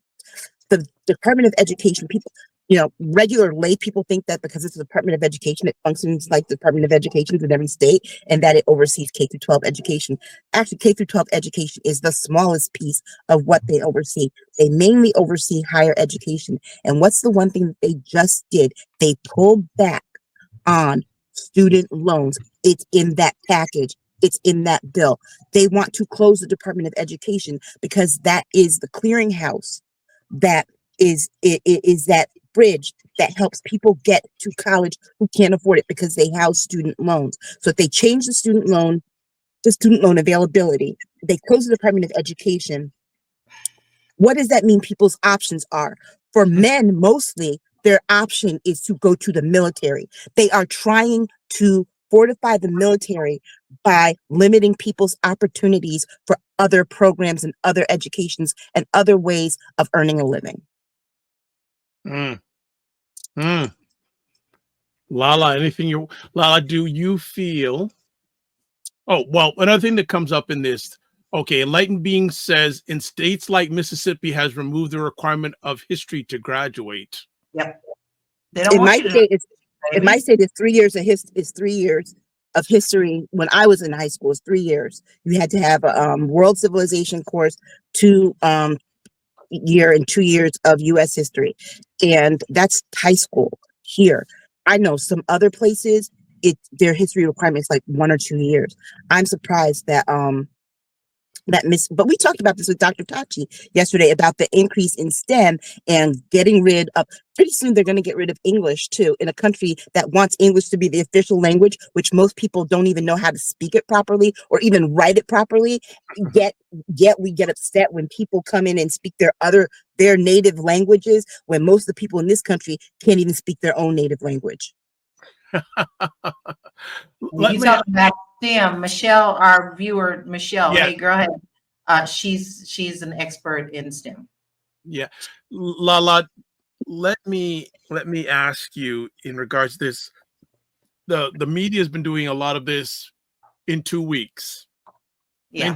Speaker 2: The Department of Education, people, regular lay people think that because it's the Department of Education, it functions like the Department of Education in every state, and that it oversees K through 12 education. Actually, K through 12 education is the smallest piece of what they oversee. They mainly oversee higher education. And what's the one thing that they just did? They pulled back on student loans. It's in that package. It's in that bill. They want to close the Department of Education because that is the clearinghouse that is that bridge that helps people get to college who can't afford it because they house student loans. So if they change the student loan availability, they close the Department of Education. What does that mean people's options are? For men, mostly, their option is to go to the military. They are trying to fortify the military by limiting people's opportunities for other programs and other educations and other ways of earning a living.
Speaker 1: LaLa, LaLa, do you feel? Oh, well, another thing that comes up in this, okay, Enlightened Being says in states like Mississippi has removed the requirement of history to graduate.
Speaker 3: Yep. They don't want you to.
Speaker 2: It might say that 3 years is 3 years of history. When I was in high school, it's 3 years. You had to have a world civilization course, 2 year and 2 years of U.S. history, and that's high school. Here, I know some other places, their history requirement is like 1 or 2 years. I'm surprised that but we talked about this with Dr. Tachi yesterday about the increase in STEM and getting rid of, pretty soon they're going to get rid of English too, in a country that wants English to be the official language, which most people don't even know how to speak it properly or even write it properly. Yet we get upset when people come in and speak their native languages, when most of the people in this country can't even speak their own native language.
Speaker 3: You talk about STEM, Michelle, our viewer, Michelle. Yeah. Hey, girl, she's an expert in STEM.
Speaker 1: Yeah, LaLa, let me ask you in regards to this. The media has been doing a lot of this in 2 weeks.
Speaker 3: Yeah,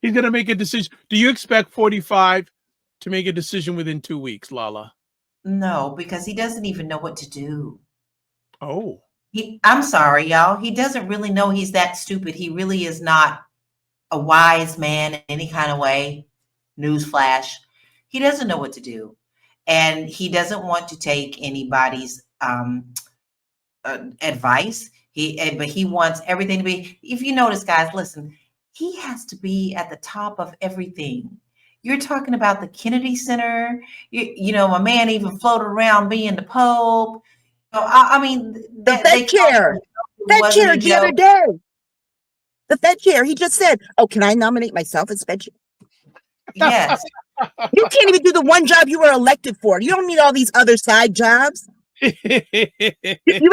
Speaker 1: He's gonna make a decision. Do you expect 45 to make a decision within 2 weeks, LaLa?
Speaker 3: No, because he doesn't even know what to do.
Speaker 1: Oh.
Speaker 3: I'm sorry, y'all. He doesn't really know he's that stupid. He really is not a wise man in any kind of way. Newsflash. He doesn't know what to do. And he doesn't want to take anybody's advice. But he wants everything to be, if you notice, guys, listen, he has to be at the top of everything. You're talking about the Kennedy Center. You know, my man even floated around being the Pope. I mean,
Speaker 2: the Fed chair the other day. The Fed chair, he just said, "Oh, can I nominate myself as Fed chair?"
Speaker 3: Yes.
Speaker 2: You can't even do the one job you were elected for. You don't need all these other side jobs. you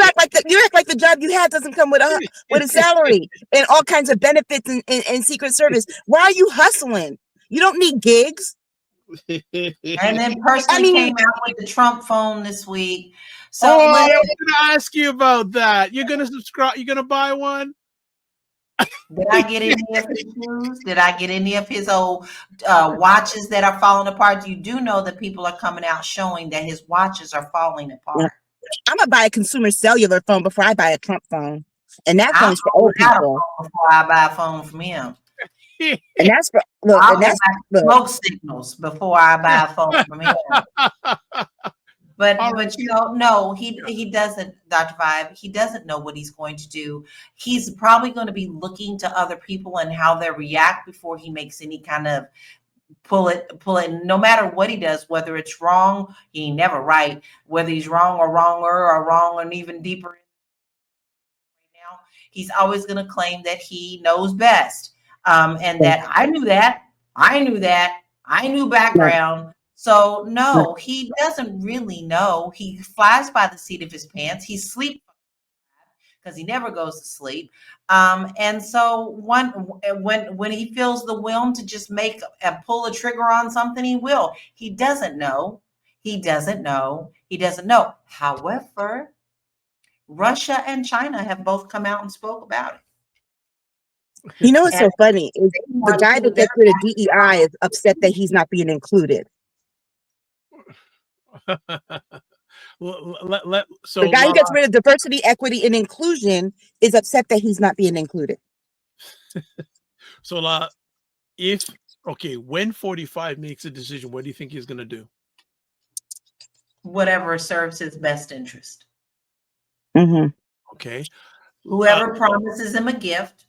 Speaker 2: act like the job you had doesn't come with a salary and all kinds of benefits and Secret Service. Why are you hustling? You don't need gigs.
Speaker 3: And then personally came out with the Trump phone this week. So
Speaker 1: I was gonna ask you about that. You're gonna subscribe, you're gonna buy one?
Speaker 3: Did I get any of his shoes? Did I get any of his old watches that are falling apart? You do know that people are coming out showing that his watches are falling apart. Yeah.
Speaker 2: I'm gonna buy a consumer cellular phone before I buy a Trump phone, and that phone's for old people.
Speaker 3: Before I buy a phone from him.
Speaker 2: And that's for
Speaker 3: smoke signals before I buy a phone from him. But you know, no, he doesn't, Dr. Vibe. He doesn't know what he's going to do. He's probably going to be looking to other people and how they react before he makes any kind of pull it. No matter what he does, whether it's wrong, he ain't never right. Whether he's wrong or wronger or wrong and even deeper. Right now, he's always going to claim that he knows best, and that I knew that. I knew background. So no, he doesn't really know. He flies by the seat of his pants. He sleeps because he never goes to sleep. And so when he feels the whim to just pull a trigger on something, he will. He doesn't know. However, Russia and China have both come out and spoke about it.
Speaker 2: You know what's so funny is the guy that gets rid of DEI is upset that he's not being included.
Speaker 1: So
Speaker 2: the guy who gets rid of diversity, equity, and inclusion is upset that he's not being included.
Speaker 1: So when 45 makes a decision, what do you think he's going to do?
Speaker 3: Whatever serves his best interest.
Speaker 2: Mm-hmm.
Speaker 1: Okay.
Speaker 3: Whoever promises him a gift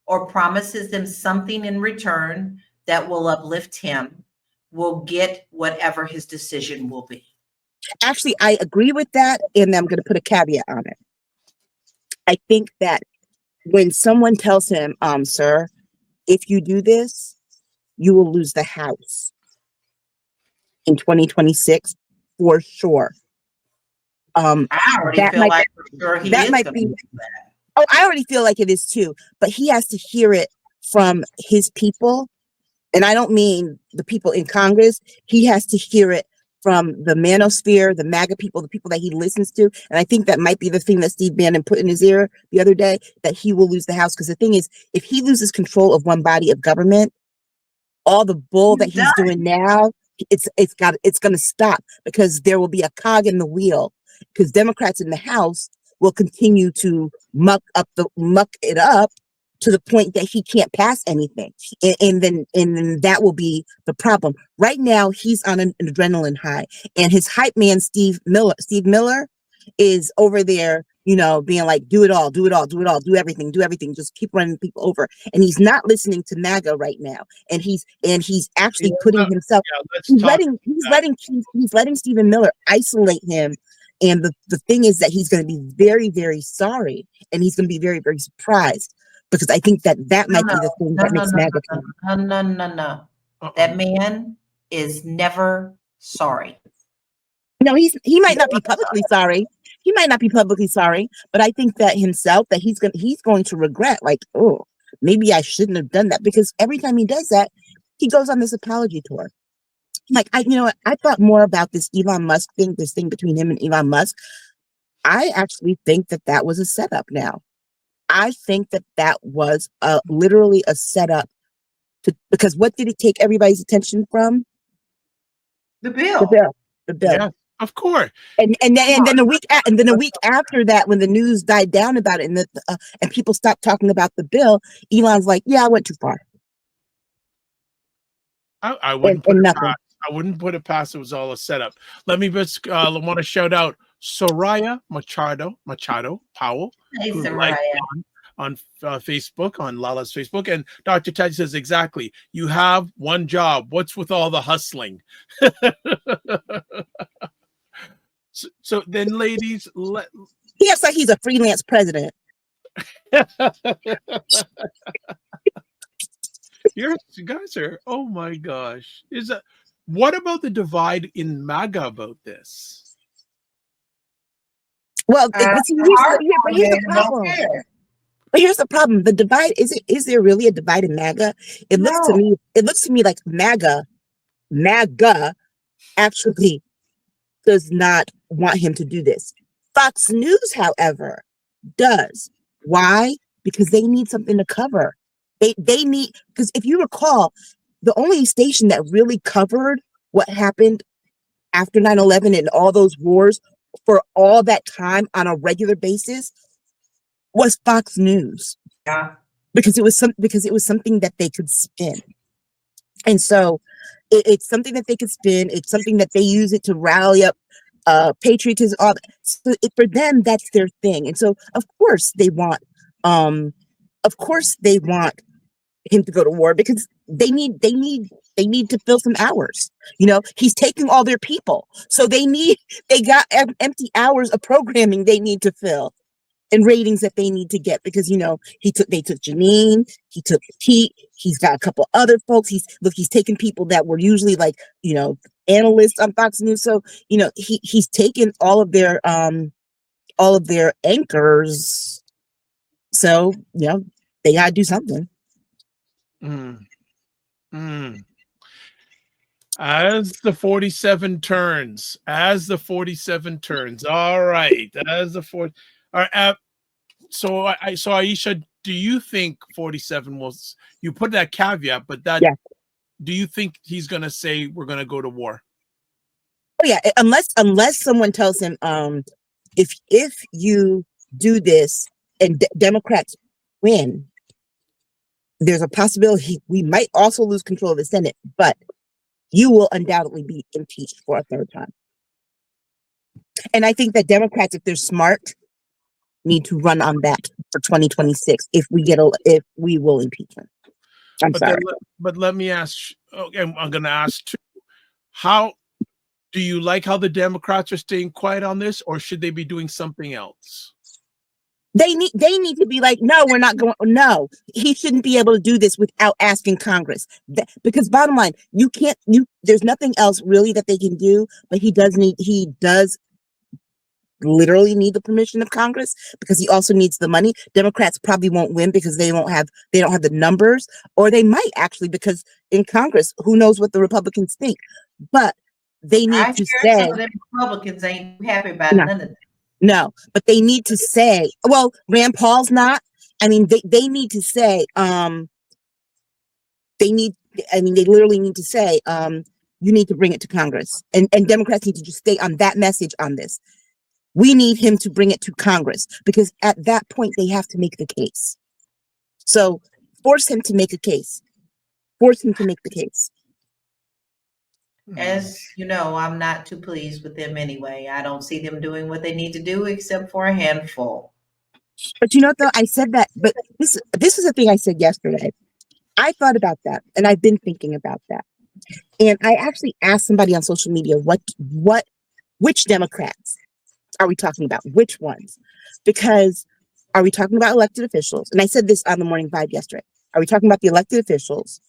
Speaker 3: or promises him something in return that will uplift him will get whatever his decision will be.
Speaker 2: Actually, I agree with that, and I'm going to put a caveat on it. I think that when someone tells him, sir, if you do this, you will lose the House in 2026 for sure.
Speaker 3: I already feel like for sure he is going to do that.
Speaker 2: Oh, I already feel like it is too, but he has to hear it from his people. And I don't mean the people in Congress. He has to hear it from the manosphere, the MAGA people, the people that he listens to. And I think that might be the thing that Steve Bannon put in his ear the other day, that he will lose the House. Because the thing is, if he loses control of one body of government, all the bull that he's doing now, it's going to stop, because there will be a cog in the wheel, because Democrats in the House will continue to muck it up to the point that he can't pass anything. And then that will be the problem. Right now, he's on an adrenaline high, and his hype man, Steve Miller, is over there, being like, do it all, do everything, just keep running people over. And he's not listening to MAGA right now. And he's actually putting himself, he's letting Stephen Miller isolate him. And the thing is that he's going to be very, very sorry, and he's going to be very, very surprised, because I think that might be the thing that makes MAGA.
Speaker 3: No. That man is never sorry.
Speaker 2: No, he might not be publicly sorry. He might not be publicly sorry, but I think that himself, that he's going to regret, like, oh, maybe I shouldn't have done that, because every time he does that, he goes on this apology tour. Like, I thought more about this Elon Musk thing, this thing between him and Elon Musk. I actually think that was a setup now. I think that was literally a setup because what did it take everybody's attention from?
Speaker 3: The bill.
Speaker 2: The bill.
Speaker 1: Yeah, of course.
Speaker 2: And then a week after that, when the news died down about it, and people stopped talking about the bill, Elon's like, "Yeah, I went too far."
Speaker 1: I wouldn't put it past. I wouldn't put it past. It was all a setup. Let me just want to shout out Soraya Machado Powell,
Speaker 3: hey,
Speaker 1: who
Speaker 3: Soraya.
Speaker 1: On Facebook, on Lala's Facebook, and Dr. Ted says, exactly, you have one job. What's with all the hustling? so then, ladies,
Speaker 2: he acts like he's a freelance president.
Speaker 1: You guys are, oh my gosh. What about the divide in MAGA about this?
Speaker 2: Well, here's the problem. But here's the problem. The divide is there really a divide in MAGA? It looks to me like MAGA actually does not want him to do this. Fox News, however, does. Why? Because they need something to cover. They need, because if you recall, the only station that really covered what happened after 9/11 and all those wars for all that time on a regular basis was Fox News.
Speaker 3: Yeah.
Speaker 2: Because it was something that they could spin. And so it's something that they could spin. It's something that they use it to rally up patriotism. So for them, that's their thing. And so of course they want him to go to war, because they need to fill some hours. He's taking all their people, so they got empty hours of programming they need to fill, and ratings that they need to get, because they took Janine, he took Pete, he's got a couple other folks. He's taking people that were usually like analysts on Fox News. So he's taken all of their anchors. So they gotta do something.
Speaker 1: As the 47 turns. All right. All right. So Aisha, do you think 47 was, you put that caveat, but that, do you think he's going to say we're going to go to war?
Speaker 2: Oh yeah, unless someone tells him, if you do this and Democrats win, there's a possibility we might also lose control of the Senate, but you will undoubtedly be impeached for a third time. And I think that Democrats, if they're smart, need to run on that for 2026 if we will impeach him.
Speaker 1: But let me ask, okay, I'm going to ask too, how do you like how the Democrats are staying quiet on this, or should they be doing something else?
Speaker 2: They need to be like, no, we're not going. No, he shouldn't be able to do this without asking Congress. Because bottom line, there's nothing else really that they can do. But he does literally need the permission of Congress, because he also needs the money. Democrats probably won't win because they don't have the numbers, or they might actually, because in Congress, who knows what the Republicans think. But they need to say,
Speaker 3: some of the Republicans ain't happy about none of that.
Speaker 2: No, but they need to say, well, Rand Paul's not. I mean, they need to say, they literally need to say, you need to bring it to Congress. And Democrats need to just stay on that message on this. We need him to bring it to Congress, because at that point they have to make the case. So force him to make a case. Force him to make the case.
Speaker 3: As you know, I'm not too pleased with them anyway. I don't see them doing what they need to do except for a handful.
Speaker 2: But you know, though, I said that, but this is the thing I said yesterday. I thought about that, and I've been thinking about that. And I actually asked somebody on social media, which Democrats are we talking about? Which ones? Because are we talking about elected officials? And I said this on the Morning Vibe yesterday. Are we talking about the elected officials?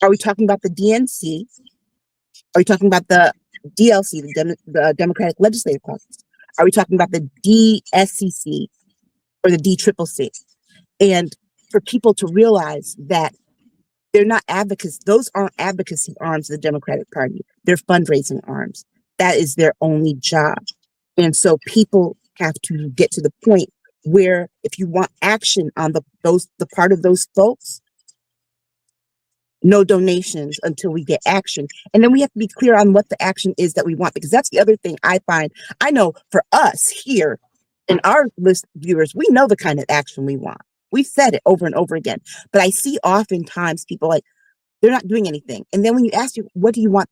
Speaker 2: Are we talking about the DNC? Are we talking about the DLC, the Democratic Legislative Caucus? Are we talking about the DSCC or the DCCC? And for people to realize that they're not advocates, those aren't advocacy arms of the Democratic Party. They're fundraising arms. That is their only job. And so people have to get to the point where if you want action on the part of those folks, no donations until we get action. And then we have to be clear on what the action is that we want, because that's the other thing I find. I know for us here and our list viewers, we know the kind of action we want. We've said it over and over again, but I see oftentimes people like, they're not doing anything. And then when you ask you, what do you want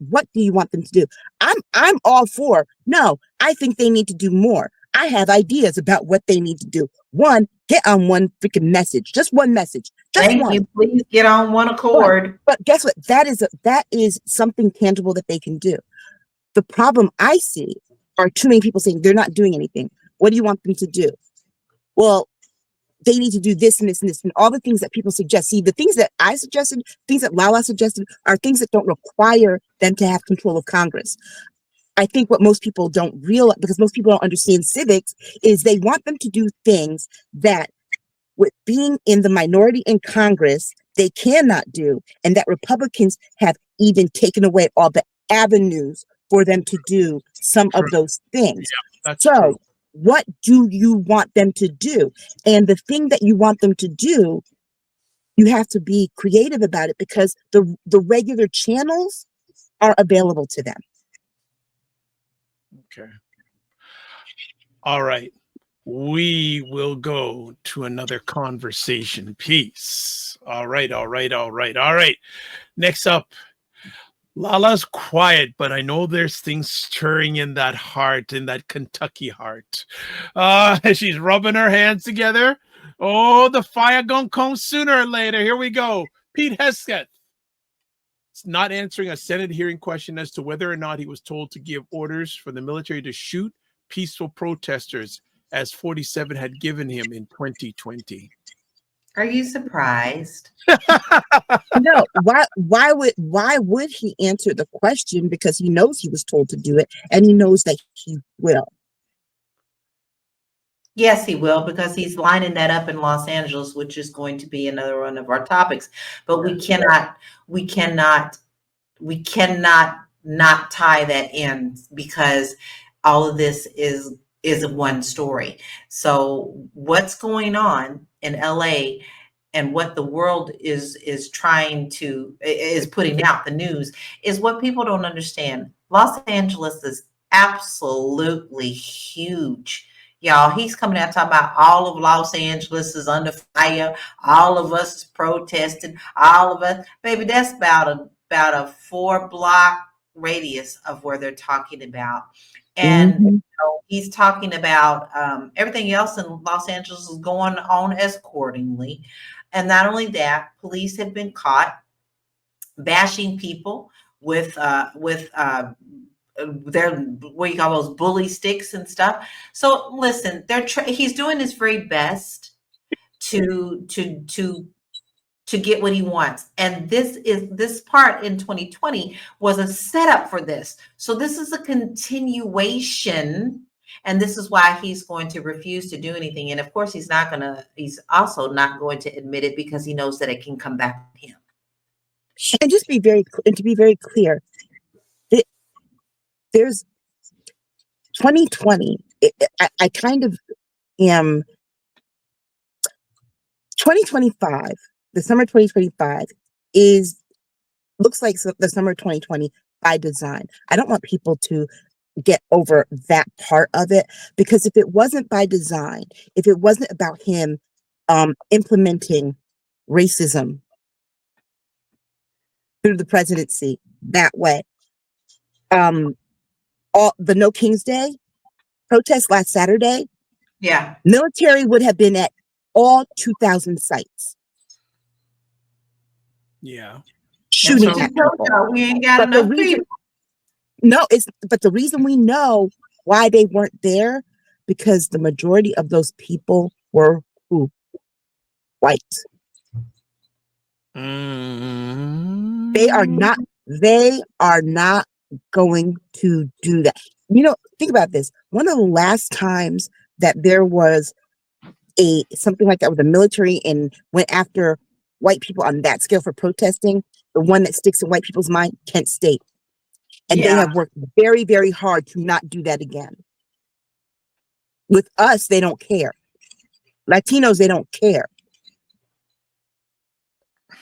Speaker 2: them to do? I'm all for, no, I think they need to do more. I have ideas about what they need to do. One, get on one freaking message, just one message.
Speaker 3: Thank you. Please get on one accord.
Speaker 2: But guess what? That is something tangible that they can do. The problem I see are too many people saying they're not doing anything. What do you want them to do? Well, they need to do this and this and this and all the things that people suggest. See, the things that I suggested, things that LaLa suggested, are things that don't require them to have control of Congress. I think what most people don't realize, because most people don't understand civics, is they want them to do things that, with being in the minority in Congress, they cannot do, and that Republicans have even taken away all the avenues for them to do some of those things.
Speaker 1: Yeah, that's true.
Speaker 2: What do you want them to do? And the thing that you want them to do, you have to be creative about it, because the regular channels are available to them.
Speaker 1: Okay. All right. We will go to another conversation piece. All right. Next up, LaLa's quiet, but I know there's things stirring in that heart, in that Kentucky heart. She's rubbing her hands together. Oh, the fire gonna come sooner or later. Here we go. Pete Hegseth. It's not answering a Senate hearing question as to whether or not he was told to give orders for the military to shoot peaceful protesters, as 47 had given him in 2020.
Speaker 3: Are you surprised?
Speaker 2: No. Why would he answer the question? Because he knows he was told to do it, and he knows that he will.
Speaker 3: Yes, he will, because he's lining that up in Los Angeles, which is going to be another one of our topics. But we cannot not tie that in, because all of this is one story. So what's going on in LA and what the world is trying to is putting out, the news, is what people don't understand. Los Angeles is absolutely huge. Y'all, he's coming out talking about all of Los Angeles is under fire. All of us is protesting. All of us, baby, that's about a 4-block radius of where they're talking about. And you know, he's talking about everything else in Los Angeles is going on as accordingly. And not only that, police have been caught bashing people with their, what you call those bully sticks and stuff. So listen, he's doing his very best to get what he wants. And this part in 2020 was a setup for this. So this is a continuation. And this is why he's going to refuse to do anything. And of course, he's also not going to admit it, because he knows that it can come back to him.
Speaker 2: And to be very clear, there's 2020. I kind of am 2025. The summer 2025 looks like the summer 2020 by design. I don't want people to get over that part of it, because if it wasn't by design, if it wasn't about him implementing racism through the presidency that way, all the No King's Day protest last Saturday,
Speaker 3: yeah,
Speaker 2: military would have been at all 2,000 sites.
Speaker 1: Yeah,
Speaker 2: shooting at people.
Speaker 3: We ain't got enough people.
Speaker 2: No, but the reason we know why they weren't there, because the majority of those people were who? White. They are not going to do that. You know, think about this. One of the last times that there was something like that with the military and went after white people on that scale for protesting, the one that sticks in white people's mind, Kent State. And they have worked very, very hard to not do that again. With us, they don't care. Latinos, they don't care.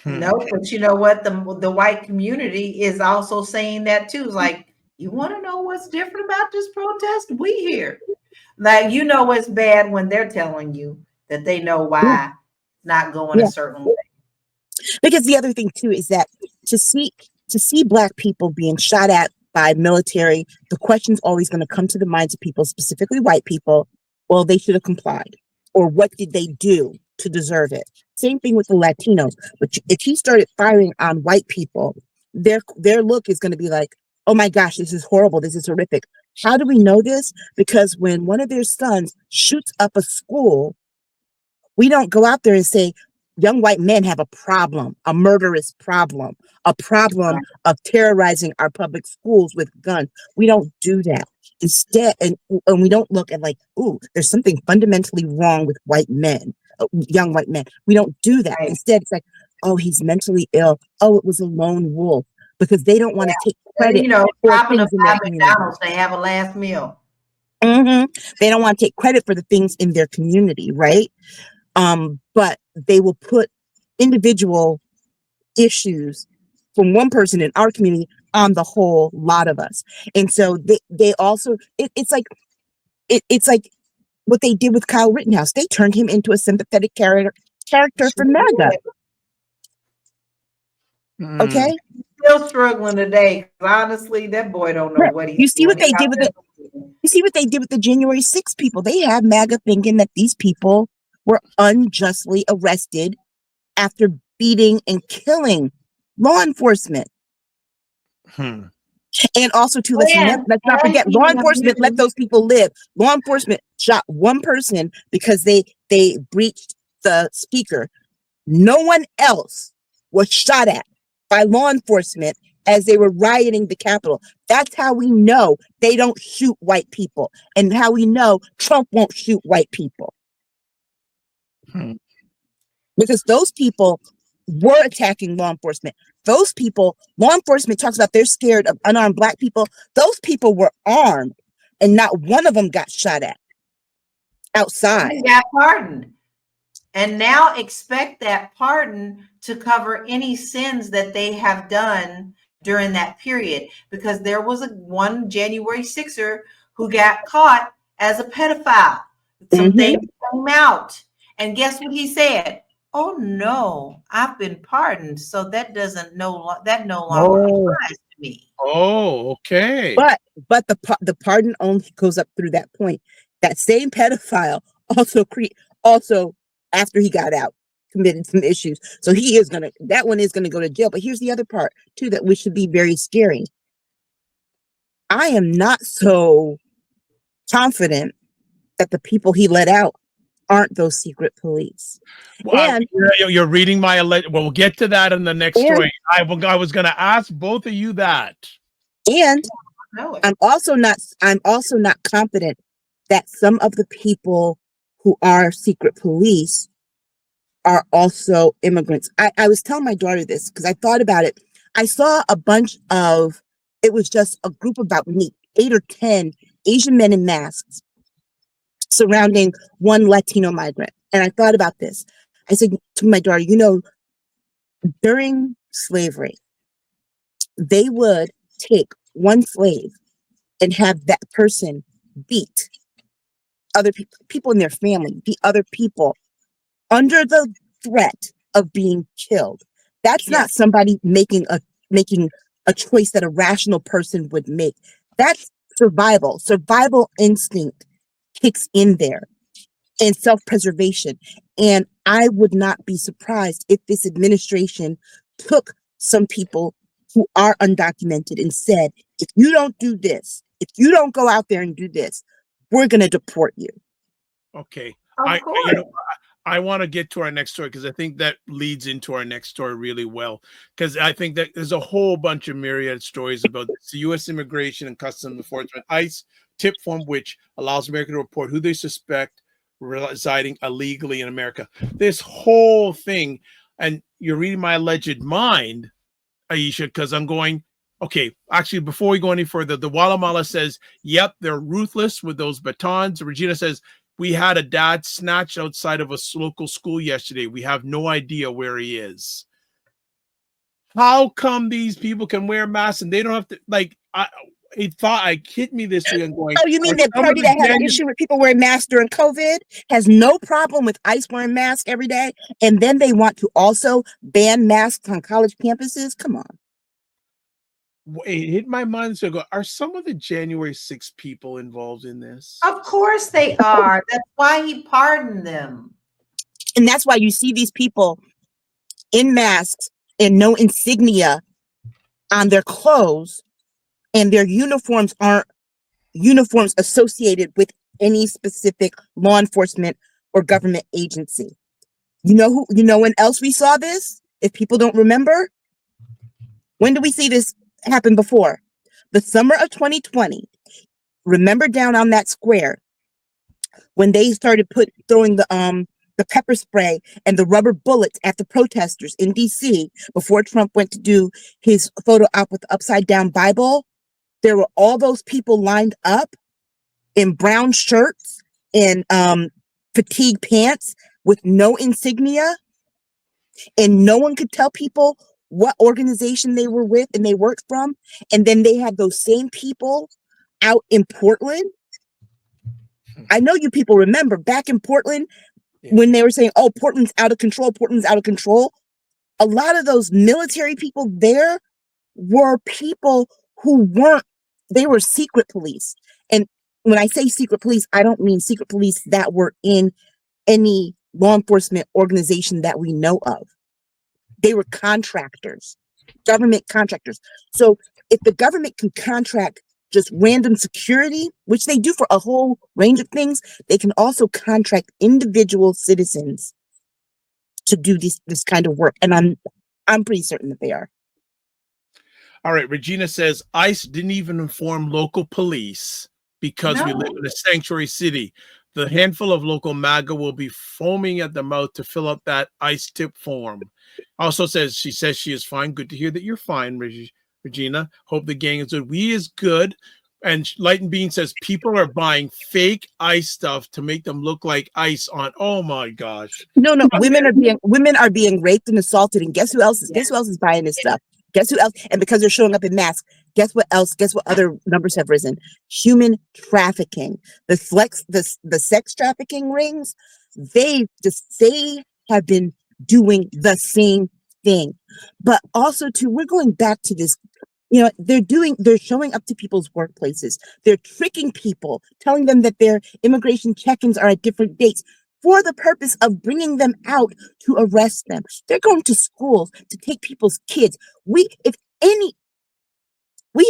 Speaker 3: No, but you know what? The white community is also saying that too. It's like, you want to know what's different about this protest? We here. Like, you know what's bad when they're telling you that they know why it's not going a certain way.
Speaker 2: Because the other thing too is that to see Black people being shot at by military, the question's always going to come to the minds of people, specifically white people. Well, they should have complied, or what did they do to deserve it? Same thing with the Latinos. But if he started firing on white people, their look is going to be like, oh my gosh, this is horrible. This is horrific. How do we know this? Because when one of their sons shoots up a school, we don't go out there and say, young white men have a problem, a murderous problem, a problem of terrorizing our public schools with guns. We don't do that. Instead, and we don't look at like, ooh, there's something fundamentally wrong with white men, young white men. We don't do that. Right. Instead, it's like, oh, he's mentally ill. Oh, it was a lone wolf. Because they don't want to take credit. You know,
Speaker 3: dropping a McDonald's, they have a last meal.
Speaker 2: They don't want to take credit for the things in their community, right? But they will put individual issues from one person in our community on the whole lot of us. And so they also, it's like what they did with Kyle Rittenhouse. They turned him into a sympathetic character for MAGA. Okay?
Speaker 3: Still struggling today. Honestly, that boy don't know what he's
Speaker 2: doing. You see what they did with the January 6th people. They have MAGA thinking that these people were unjustly arrested after beating and killing law enforcement. And also, too, let's not forget, law enforcement let those people live. Law enforcement shot one person because they breached the speaker. No one else was shot at by law enforcement as they were rioting the Capitol. That's how we know they don't shoot white people, and how we know Trump won't shoot white people. Because those people were attacking law enforcement. Those people, law enforcement talks about they're scared of unarmed Black people. Those people were armed, and not one of them got shot at outside.
Speaker 3: He got pardoned. And now expect that pardon to cover any sins that they have done during that period. Because there was one January 6er who got caught as a pedophile. Some things came out. And guess what he said? Oh no, I've been pardoned. So that no longer applies to me.
Speaker 1: Oh, okay.
Speaker 2: But the pardon only goes up through that point. That same pedophile also after he got out committed some issues. So that one is gonna go to jail. But here's the other part too that which should be very scary. I am not so confident that the people he let out aren't those secret police.
Speaker 1: Well,
Speaker 2: And
Speaker 1: you're reading my we'll get to that in the next story. I was going to ask both of you that.
Speaker 2: And I'm also not confident that some of the people who are secret police are also immigrants. I was telling my daughter this because I thought about it. I saw it was just a group of about 8 or 10 Asian men in masks surrounding one Latino migrant. And I thought about this. I said to my daughter, during slavery, they would take one slave and have that person beat other people in their family, beat other people under the threat of being killed. That's not somebody making a choice that a rational person would make. That's survival. Survival instinct kicks in there, and self-preservation. And I would not be surprised if this administration took some people who are undocumented and said, if you don't do this, if you don't go out there and do this, we're going to deport you.
Speaker 1: Okay. I want to get to our next story because I think that leads into our next story really well. Because I think that there's a whole bunch of myriad stories about this. The U.S. Immigration and Customs Enforcement ICE tip form, which allows America to report who they suspect residing illegally in America. This whole thing, and you're reading my alleged mind, Aisha, because I'm going, okay, actually, before we go any further, the Guatemala says, yep, they're ruthless with those batons. Regina says, we had a dad snatched outside of a local school yesterday. We have no idea where he is. How come these people can wear masks and they don't have to, it hit me this way and going,
Speaker 2: oh, you mean that party that had an issue with people wearing masks during COVID has no problem with ICE wearing masks every day, and then they want to also ban masks on college campuses? Come on.
Speaker 1: It hit my mind. So I go, are some of the January 6 people involved in this?
Speaker 3: Of course they are. That's why he pardoned them.
Speaker 2: And that's why you see these people in masks and no insignia on their clothes, and their uniforms aren't uniforms associated with any specific law enforcement or government agency. You know when else we saw this? If people don't remember, when did we see this happen before? The summer of 2020. Remember down on that square when they started throwing the pepper spray and the rubber bullets at the protesters in DC before Trump went to do his photo op with the upside down Bible? There were all those people lined up in brown shirts and fatigue pants with no insignia, and no one could tell people what organization they were with and they worked from. And then they had those same people out in Portland. I know you people remember back in Portland when they were saying, oh, Portland's out of control, Portland's out of control. A lot of those military people there were people who they were secret police. And when I say secret police, I don't mean secret police that were in any law enforcement organization that we know of. They were contractors, government contractors. So if the government can contract just random security, which they do for a whole range of things, they can also contract individual citizens to do this kind of work. And I'm pretty certain that they are.
Speaker 1: All right. Regina says ICE didn't even inform local police because we live in a sanctuary city. The handful of local MAGA will be foaming at the mouth to fill up that ICE tip form. Also she says she is fine. Good to hear that you're fine, Regina. Hope the gang is good. We is good. And Light and Bean says people are buying fake ice stuff to make them look like ice on. Oh my gosh!
Speaker 2: No, women are being raped and assaulted, and guess who else is buying this stuff? Guess who else? And because they're showing up in masks, guess what else? Guess what other numbers have risen? Human trafficking, the sex trafficking rings. They have been doing the same thing, but also too. We're going back to this. They're showing up to people's workplaces. They're tricking people, telling them that their immigration check-ins are at different dates for the purpose of bringing them out to arrest them. They're going to schools to take people's kids. We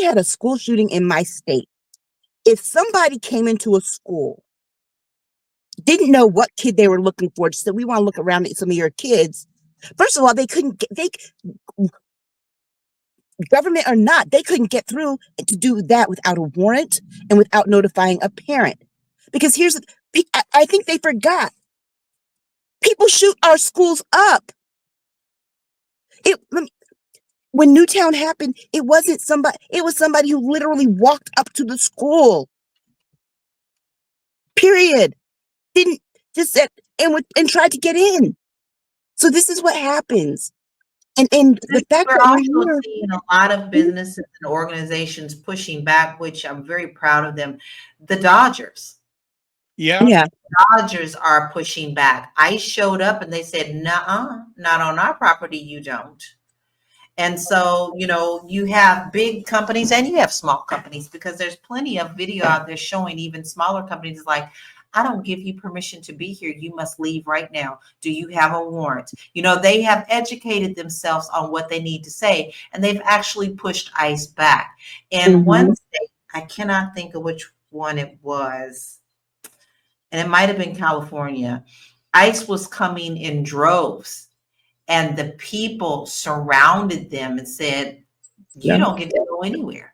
Speaker 2: had a school shooting in my state. If somebody came into a school, didn't know what kid they were looking for, just said, we want to look around at some of your kids. First of all, government or not, they couldn't get through to do that without a warrant and without notifying a parent. Because I think they forgot. People shoot our schools up. When Newtown happened, it was somebody who literally walked up to the school. Period. Didn't just said and tried to get in. So this is what happens. And the fact
Speaker 3: we're
Speaker 2: that
Speaker 3: also seeing a lot of businesses and organizations pushing back, which I'm very proud of them. The Dodgers.
Speaker 2: Yeah.
Speaker 3: Dodgers are pushing back. ICE showed up and they said, "Nuh-uh, not on our property, you don't." And so, you have big companies and you have small companies, because there's plenty of video out there showing even smaller companies like, I don't give you permission to be here. You must leave right now. Do you have a warrant? They have educated themselves on what they need to say, and they've actually pushed ICE back. And one state, I cannot think of which one it was, and it might have been California. ICE was coming in droves, and the people surrounded them and said, you don't get to go anywhere.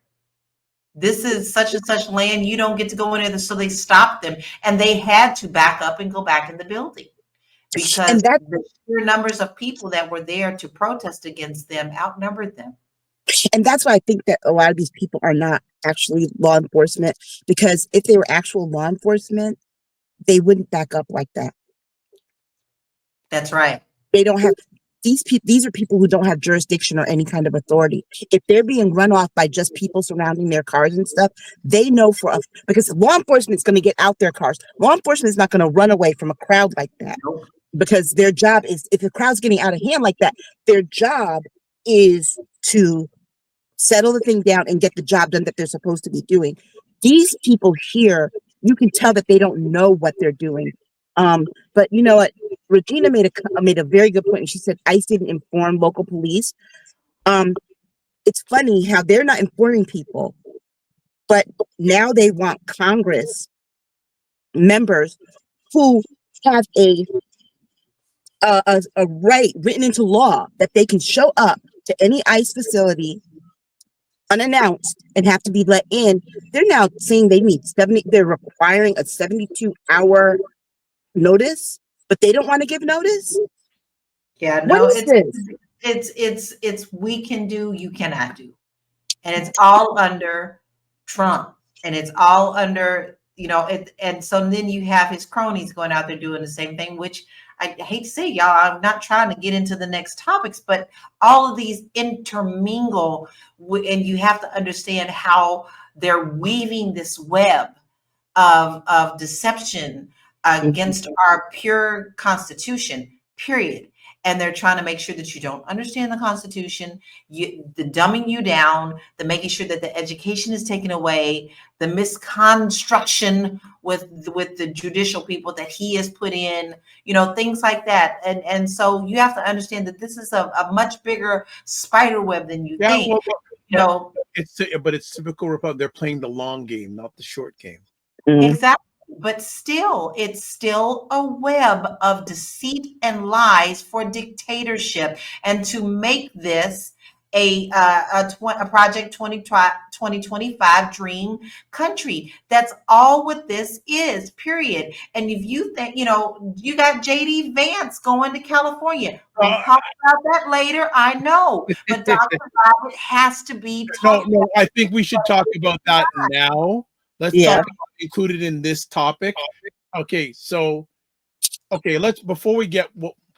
Speaker 3: This is such and such land. You don't get to go in there. So they stopped them, and they had to back up and go back in the building because the sheer numbers of people that were there to protest against them outnumbered them.
Speaker 2: And that's why I think that a lot of these people are not actually law enforcement, because if they were actual law enforcement, they wouldn't back up like that.
Speaker 3: That's right.
Speaker 2: They don't have these are people who don't have jurisdiction or any kind of authority. If they're being run off by just people surrounding their cars and stuff, they know because law enforcement is going to get out their cars. Law enforcement is not going to run away from a crowd like that, because their job is, if the crowd's getting out of hand like that, their job is to settle the thing down and get the job done that they're supposed to be doing. These people here, you can tell that they don't know what they're doing. But you know what? Regina made a very good point. And she said ICE didn't inform local police. It's funny how they're not informing people, but now they want Congress members who have a right written into law that they can show up to any ICE facility unannounced and have to be let in. They're now saying they're requiring a 72-hour notice, but they don't want to give notice.
Speaker 3: Yeah, no, it's we can do, you cannot do. And it's all under Trump, and it's all under, and so then you have his cronies going out there doing the same thing, which I hate to say, y'all, I'm not trying to get into the next topics, but all of these intermingle, and you have to understand how they're weaving this web of deception against our pure Constitution, period. And they're trying to make sure that you don't understand the Constitution, the dumbing you down, the making sure that the education is taken away, the misconstruction with the judicial people that he has put in, things like that. And so you have to understand that this is a much bigger spider web than you think.
Speaker 1: Well, it's typical Republican. They're playing the long game, not the short game.
Speaker 3: Exactly. But still, it's still a web of deceit and lies for dictatorship. And to make this a Project 2025 dream country. That's all what this is, period. And if you think, you know, you got JD Vance going to California. We'll talk about that later. I know, but Dr. Robert has to be talked
Speaker 1: No, I think we should talk about that now. Let's talk about included in this topic. Okay, so before we get,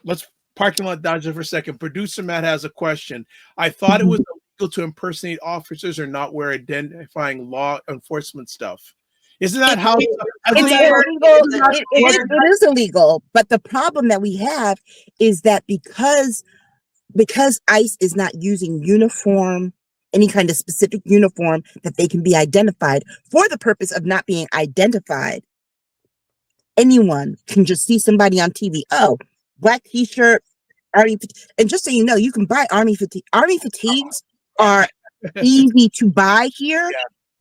Speaker 1: let's parking lot dodger for a second. Producer Matt has a question. I thought it was illegal to impersonate officers or not wear identifying law enforcement stuff. Isn't that how
Speaker 2: it is illegal? But the problem that we have is that because ICE is not using uniform, any kind of specific uniform that they can be identified for the purpose of not being identified, anyone can just see somebody on TV. Oh, black t-shirt, Army, and just so you know, you can buy Army fatigue. Army fatigues are easy to buy here.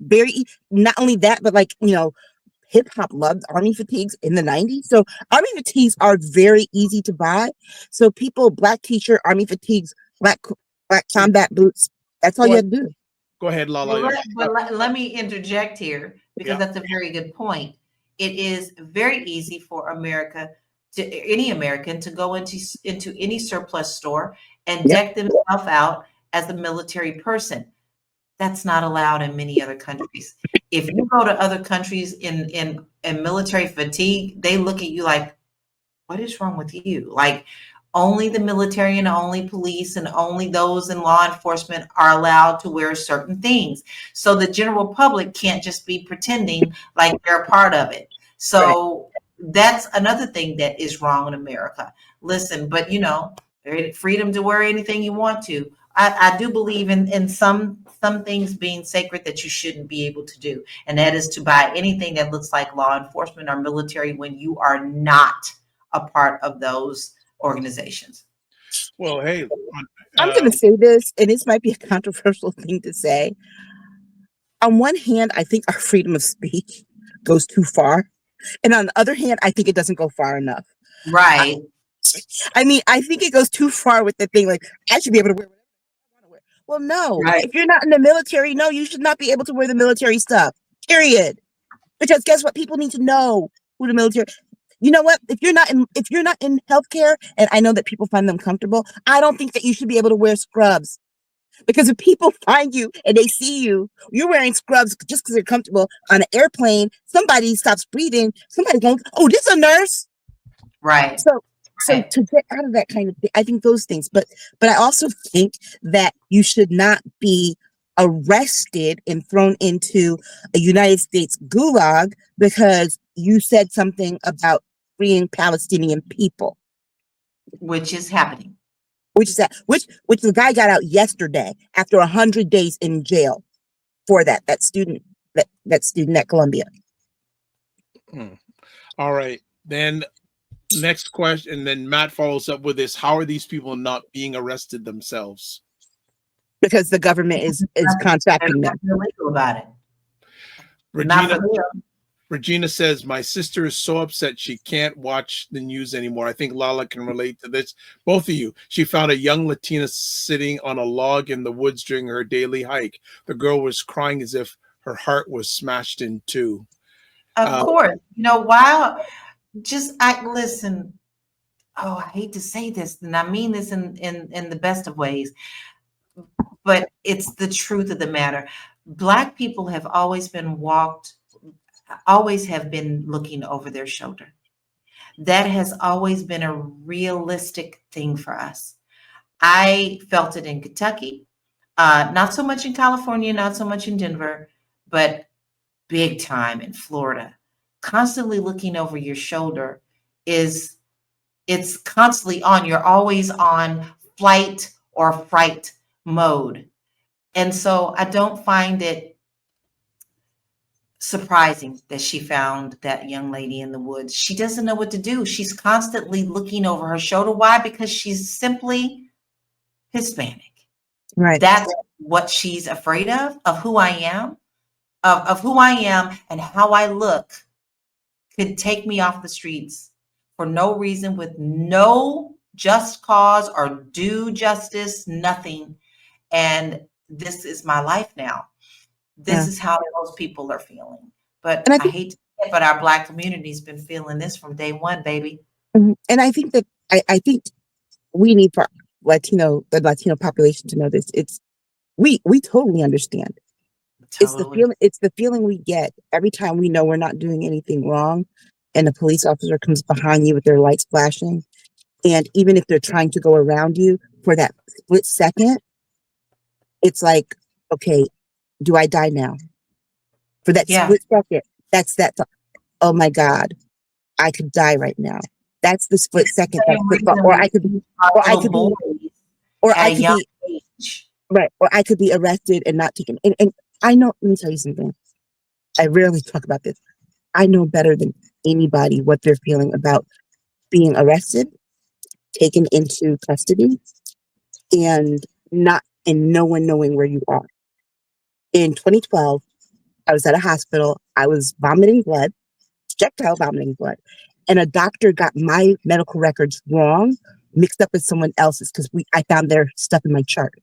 Speaker 2: Very not only that, but like, you know, hip hop loved Army fatigues in the 90s. So Army fatigues are very easy to buy. So people, black t-shirt, Army fatigues, black combat boots. That's all you have to do.
Speaker 1: Go ahead, LaLa.
Speaker 3: Let me interject here, because that's a very good point. It is very easy for any American to go into any surplus store and deck themselves out as a military person. That's not allowed in many other countries. If you go to other countries in military fatigue, they look at you like, what is wrong with you? Like, only the military and only police and only those in law enforcement are allowed to wear certain things. So the general public can't just be pretending like they're a part of it. So that's another thing that is wrong in America. Listen, but you know, freedom to wear anything you want to. I do believe in some things being sacred that you shouldn't be able to do. And that is to buy anything that looks like law enforcement or military when you are not a part of those organizations.
Speaker 1: Well, hey,
Speaker 2: I'm going to say this, and this might be a controversial thing to say. On one hand, I think our freedom of speech goes too far. And on the other hand, I think it doesn't go far enough.
Speaker 3: Right.
Speaker 2: I mean, I think it goes too far with the thing, like, I should be able to wear whatever I want to wear. Well, no. Right. If you're not in the military, no, you should not be able to wear the military stuff. Period. Because guess what? People need to know who the military. You know what? If you're not in healthcare, and I know that people find them comfortable, I don't think that you should be able to wear scrubs. Because if people find you and they see you're wearing scrubs just because they're comfortable on an airplane, somebody stops breathing, somebody's going, oh, this is a nurse.
Speaker 3: Right.
Speaker 2: So to get out of that kind of thing, I think those things. But I also think that you should not be arrested and thrown into a United States gulag because you said something about freeing Palestinian people.
Speaker 3: Which is happening.
Speaker 2: Which the guy got out yesterday after 100 days in jail for that student at Columbia.
Speaker 1: All right, then next question, and then Matt follows up with this: how are these people not being arrested themselves?
Speaker 2: Because the government is contacting them.
Speaker 3: Illegal about it.
Speaker 1: Regina says, my sister is so upset she can't watch the news anymore. I think LaLa can relate to this. Both of you. She found a young Latina sitting on a log in the woods during her daily hike. The girl was crying as if her heart was smashed in two.
Speaker 3: Of course. You know, listen. Oh, I hate to say this, and I mean this in the best of ways, but it's the truth of the matter. Black people have always been looking over their shoulder. That has always been a realistic thing for us. I felt it in Kentucky, not so much in California, not so much in Denver, but big time in Florida. Constantly looking over your shoulder it's constantly on. You're always on flight or fright mode. And so I don't find it surprising that she found that young lady in the woods. She doesn't know what to do. She's constantly looking over her shoulder. Why? Because she's simply Hispanic.
Speaker 2: Right.
Speaker 3: That's what she's afraid of who I am, of who I am and how I look could take me off the streets for no reason, with no just cause or due justice, nothing. and this is my life now. This is how most people are feeling. But I hate to say it, but our Black community's been feeling this from day one, baby.
Speaker 2: And I think that I think we need for the Latino population to know this. We totally understand.
Speaker 3: Totally.
Speaker 2: It's the feeling we get every time we know we're not doing anything wrong, and a police officer comes behind you with their lights flashing, and even if they're trying to go around you for that split second, it's like, okay, do I die now? For that split second, that's oh my God, I could die right now. That's the split second. Or I could be right, or I could be arrested and not taken. And I know, let me tell you something. I rarely talk about this. I know better than anybody what they're feeling about being arrested, taken into custody, and no one knowing where you are. In 2012, I was at a hospital. I was vomiting blood, projectile vomiting blood, and a doctor got my medical records wrong, mixed up with someone else's because I found their stuff in my chart.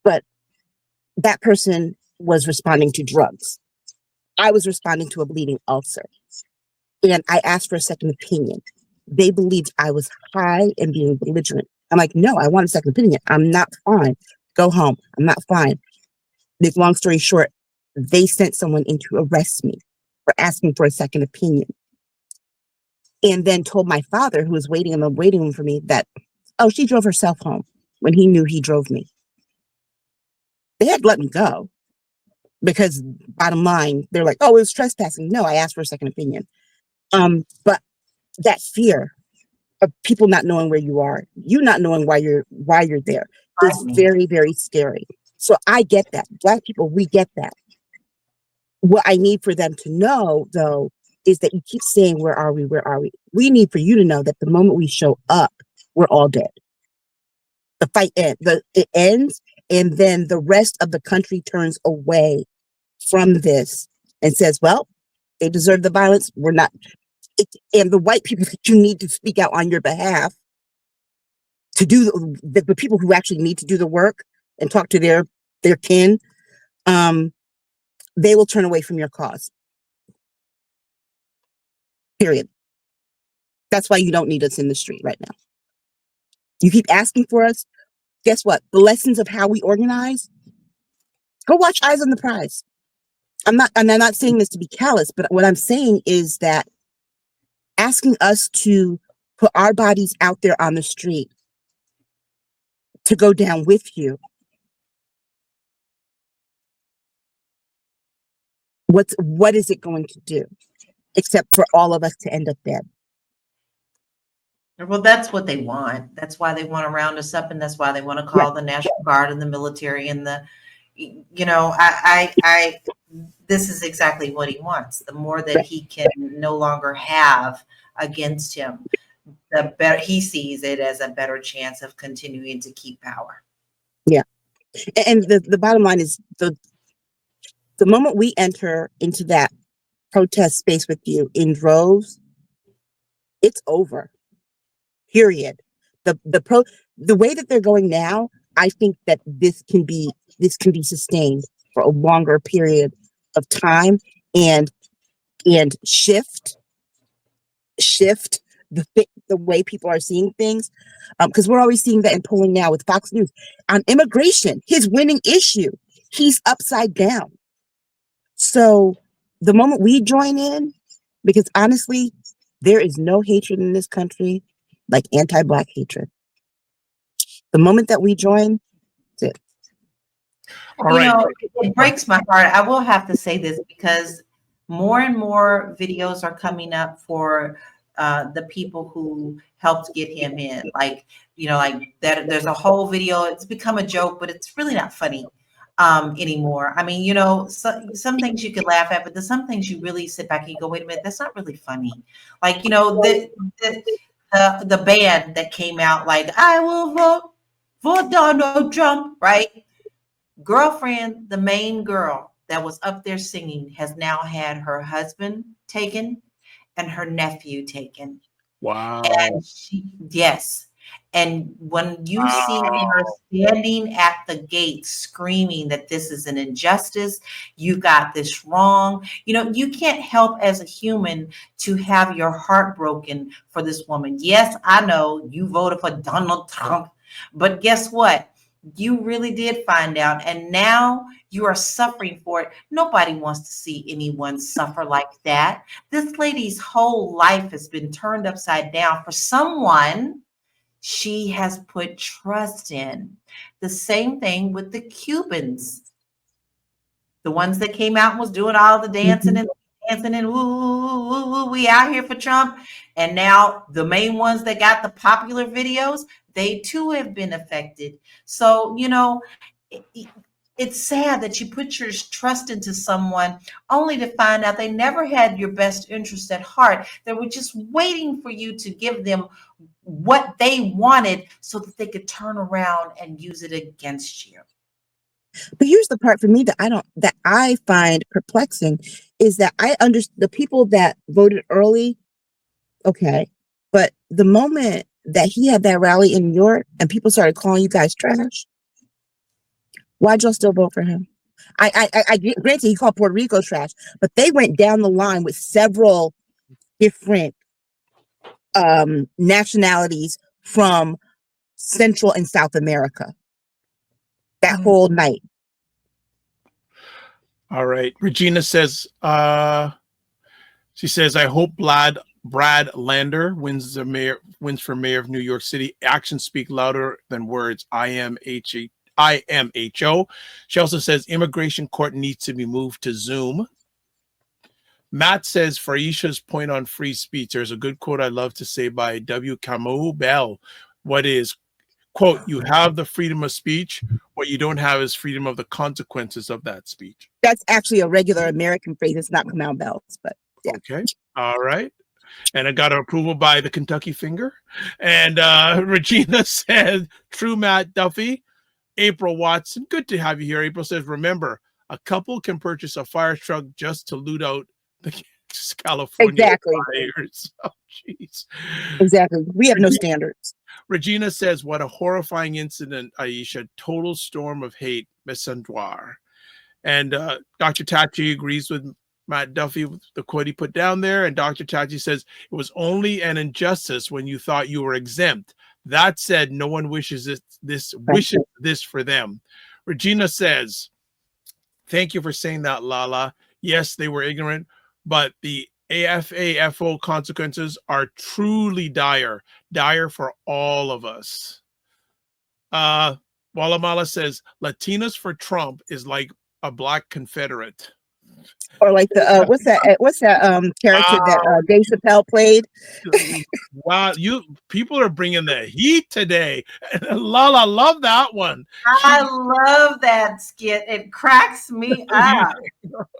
Speaker 2: But that person was responding to drugs. I was responding to a bleeding ulcer. And I asked for a second opinion. They believed I was high and being belligerent. I'm like, no, I want a second opinion. I'm not fine. Go home. I'm not fine. This long story short, they sent someone in to arrest me for asking for a second opinion. And then told my father, who was waiting in the waiting room for me, that, oh, she drove herself home, when he knew he drove me. They had to let me go because bottom line, they're like, oh, it was trespassing. No, I asked for a second opinion. But that fear of people not knowing where you are, you not knowing why you're there, is very, very scary. So I get that. Black people, we get that. What I need for them to know, though, is that you keep saying, where are we? Where are we? We need for you to know that the moment we show up, we're all dead. The fight ends. It ends, and then the rest of the country turns away from this and says, well, they deserve the violence. We're not. And the white people that you need to speak out on your behalf to do the people who actually need to do the work and talk to their kin, they will turn away from your cause. Period. That's why you don't need us in the street right now. You keep asking for us. Guess what? The lessons of how we organize. Go watch Eyes on the Prize. I'm not saying this to be callous, but what I'm saying is that asking us to put our bodies out there on the street to go down with you. What is it going to do? Except for all of us to end up dead.
Speaker 3: Well, that's what they want. That's why they want to round us up, and that's why they want to call the National Guard and the military and this is exactly what he wants. The more that he can no longer have against him, the better he sees it as a better chance of continuing to keep power.
Speaker 2: Yeah. And the bottom line is the moment we enter into that protest space with you in droves, it's over. Period. The way that they're going now, I think that this can be sustained for a longer period of time and shift the way people are seeing things, because we're always seeing that in polling now with Fox News on immigration, his winning issue, he's upside down. So the moment we join in, because honestly, there is no hatred in this country like anti-Black hatred. The moment that we join, that's it.
Speaker 3: It breaks my heart. I will have to say this because more and more videos are coming up for the people who helped get him in. Like that. There's a whole video. It's become a joke, but it's really not funny anymore. I mean, some things you could laugh at, but there's some things you really sit back and you go, wait a minute, that's not really funny. Like, the band that came out like, I will vote for Donald Trump, right? Girlfriend, the main girl that was up there singing, has now had her husband taken and her nephew taken.
Speaker 1: Wow.
Speaker 3: And And when you see her standing at the gate screaming that this is an injustice, you got this wrong, you can't help as a human to have your heart broken for this woman. Yes, I know you voted for Donald Trump, but guess what? You really did find out, and now you are suffering for it. Nobody wants to see anyone suffer like that. This lady's whole life has been turned upside down for someone she has put trust in. The same thing with the Cubans, the ones that came out and was doing all the dancing and woo, we out here for Trump. And now the main ones that got the popular videos, they too have been affected. So, it's sad that you put your trust into someone only to find out they never had your best interest at heart. They were just waiting for you to give them what they wanted so that they could turn around and use it against you.
Speaker 2: But here's the part for me that I find perplexing is that I understand the people that voted early. Okay. But the moment that he had that rally in New York and people started calling you guys trash, why'd y'all still vote for him? I granted he called Puerto Rico trash, but they went down the line with several different nationalities from Central and South America that whole night.
Speaker 1: All right. Regina says, she says, I hope Brad Lander wins for mayor of New York City. Actions speak louder than words. IMHO. She also says immigration court needs to be moved to Zoom. Matt says, for Aisha's point on free speech, there's a good quote I love to say by W. Camus Bell. What is, quote, you have the freedom of speech. What you don't have is freedom of the consequences of that speech.
Speaker 2: That's actually a regular American phrase. It's not Camus Bell's, but yeah.
Speaker 1: Okay. All right. And I got approval by the Kentucky Finger. And Regina said, true, Matt Duffy. April Watson, good to have you here. April says, remember, a couple can purchase a fire truck just to loot out the California fires. Oh, jeez.
Speaker 2: Exactly. We have no standards.
Speaker 1: Regina says, what a horrifying incident, Aisha. Total storm of hate, misandroit. And Dr. Tachi agrees with Matt Duffy, the quote he put down there. And Dr. Tachi says, it was only an injustice when you thought you were exempt. That said, no one wishes this for them. Regina says, thank you for saying that, Lala. Yes, they were ignorant, but the AFAFO consequences are truly dire for all of us. Walamala says, Latinos for Trump is like a black Confederate.
Speaker 2: Or like the what's that character that Dave Chappelle played?
Speaker 1: Wow, people are bringing the heat today. Lala, love that one.
Speaker 3: I love that skit. It cracks me up.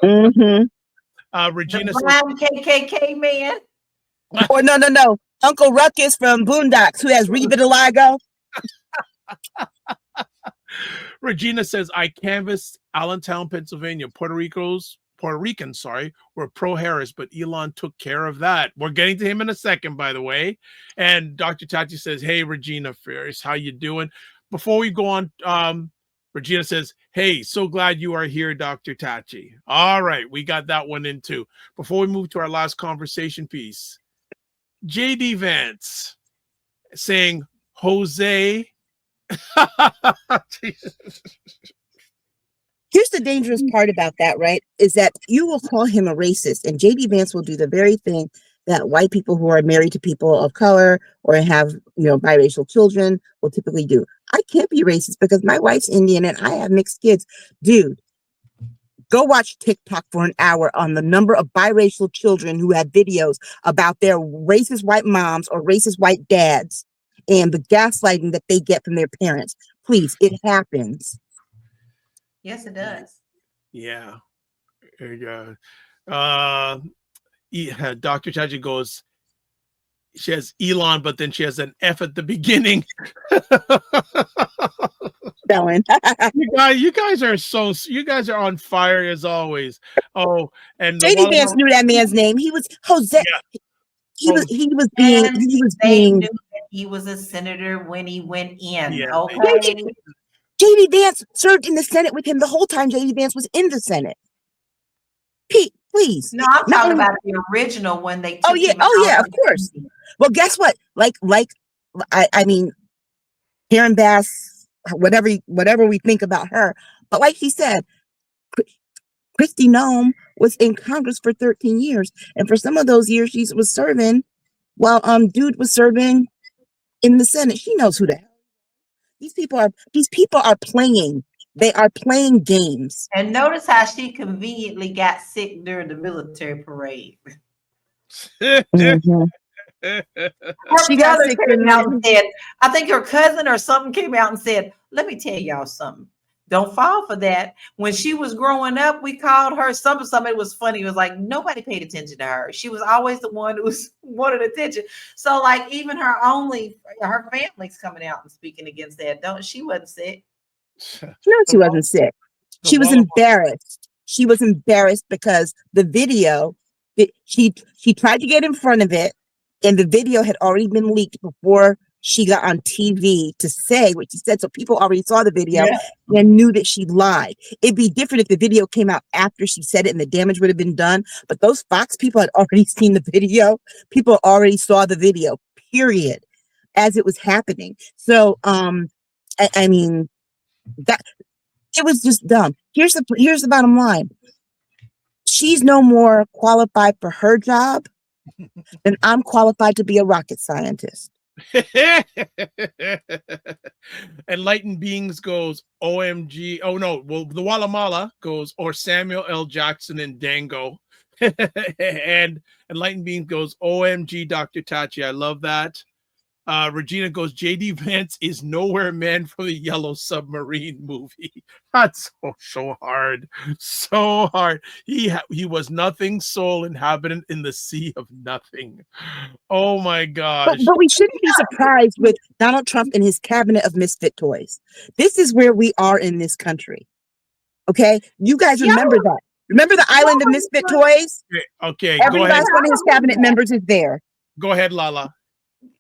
Speaker 1: Regina
Speaker 3: the brown KKK man.
Speaker 2: Or no, Uncle Ruckus from Boondocks, who has revitiligo.
Speaker 1: Regina says, I canvassed Allentown, Pennsylvania. Puerto Ricans, were pro-Harris, but Elon took care of that. We're getting to him in a second, by the way. And Dr. Tachi says, hey, Regina Ferris, how you doing? Before we go on, Regina says, hey, so glad you are here, Dr. Tachi. All right, we got that one in too. Before we move to our last conversation piece, JD Vance saying, Jose.
Speaker 2: Here's the dangerous part about that, right? Is that you will call him a racist, and JD Vance will do the very thing that white people who are married to people of color or have, biracial children will typically do. I can't be racist because my wife's Indian and I have mixed kids. Dude, go watch TikTok for an hour on the number of biracial children who have videos about their racist white moms or racist white dads and the gaslighting that they get from their parents. Please, it happens.
Speaker 3: Yes, it does.
Speaker 1: Yeah. Dr. Taji goes, she has Elon, but then she has an F at the beginning. you guys are on fire as always. Oh, and
Speaker 2: JD Vance knew that man's name. He was Jose.
Speaker 3: They knew that he was a senator when he went in.
Speaker 1: Yeah.
Speaker 3: Okay.
Speaker 2: JD Vance served in the Senate with him the whole time JD Vance was in the Senate. Pete, please.
Speaker 3: No, I'm talking about the original when they took him out.
Speaker 2: Oh yeah, of course. Well, guess what? I mean, Karen Bass, whatever we think about her, but like he said, Kristi Noem was in Congress for 13 years, and for some of those years she was serving while dude was serving in the Senate. She knows who the hell these people are playing. They are playing games.
Speaker 3: And notice how she conveniently got sick during the military parade.
Speaker 2: Mm-hmm.
Speaker 3: She got sick came out and said, I think her cousin or something came out and said, let me tell y'all something. Don't fall for that. When she was growing up, we called her something. It was funny. It was like nobody paid attention to her. She was always the one who wanted attention. So like even her family's coming out and speaking against that. She wasn't sick.
Speaker 2: No, she wasn't sick. She was embarrassed. She was embarrassed because the video, she tried to get in front of it, and the video had already been leaked before she got on TV to say what she said. So people already saw the video and knew that she lied. It'd be different if the video came out after she said it and the damage would have been done. But those Fox people had already seen the video. People already saw the video, period, as it was happening. So, I mean, that it was just dumb. Here's the bottom line. She's no more qualified for her job than I'm qualified to be a rocket scientist.
Speaker 1: Enlightened Beings goes OMG. Oh no, well the Walla Mala goes or Samuel L. Jackson and Dango. And Enlightened Beings goes OMG Dr. Tachi. I love that. Regina goes, JD Vance is nowhere man for the Yellow Submarine movie. That's so hard. So hard. He was nothing, sole inhabitant in the sea of nothing. Oh my gosh.
Speaker 2: But we shouldn't be surprised with Donald Trump and his cabinet of misfit toys. This is where we are in this country. Okay? You guys remember that. Remember the island of misfit toys?
Speaker 1: Okay.
Speaker 2: Every last one of his cabinet members is there.
Speaker 1: Go ahead, Lala.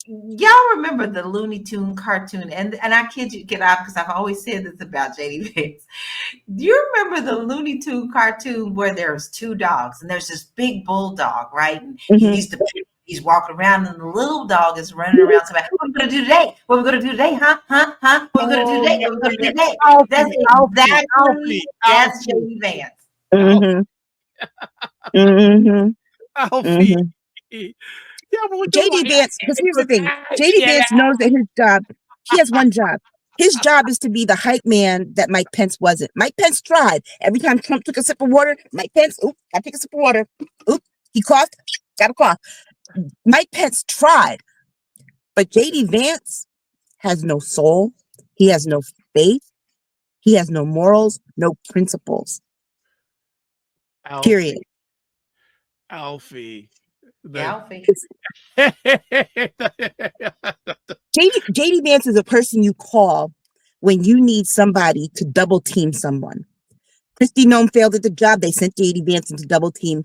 Speaker 3: Y'all remember the Looney Tune cartoon, and I kid you, get out because I've always said this about JD Vance. Do you remember the Looney Tune cartoon where there's two dogs and there's this big bulldog, right? And he's walking around and the little dog is running around saying, what are we gonna do today? What are we gonna do today? Huh? What are we gonna do today? What are we gonna do today? That's JD Vance.
Speaker 1: Alfie. Yeah,
Speaker 2: JD Vance, because here's the thing. JD Vance knows that his job, he has one job. His job is to be the hype man that Mike Pence wasn't. Mike Pence tried. Every time Trump took a sip of water, Mike Pence, gotta take a sip of water. He coughed, gotta cough. Mike Pence tried. But JD Vance has no soul. He has no faith. He has no morals, no principles. Period.
Speaker 1: Alfie.
Speaker 2: JD Vance is a person you call when you need somebody to double team someone. Kristi Noem failed at the job. They sent JD Vance into double team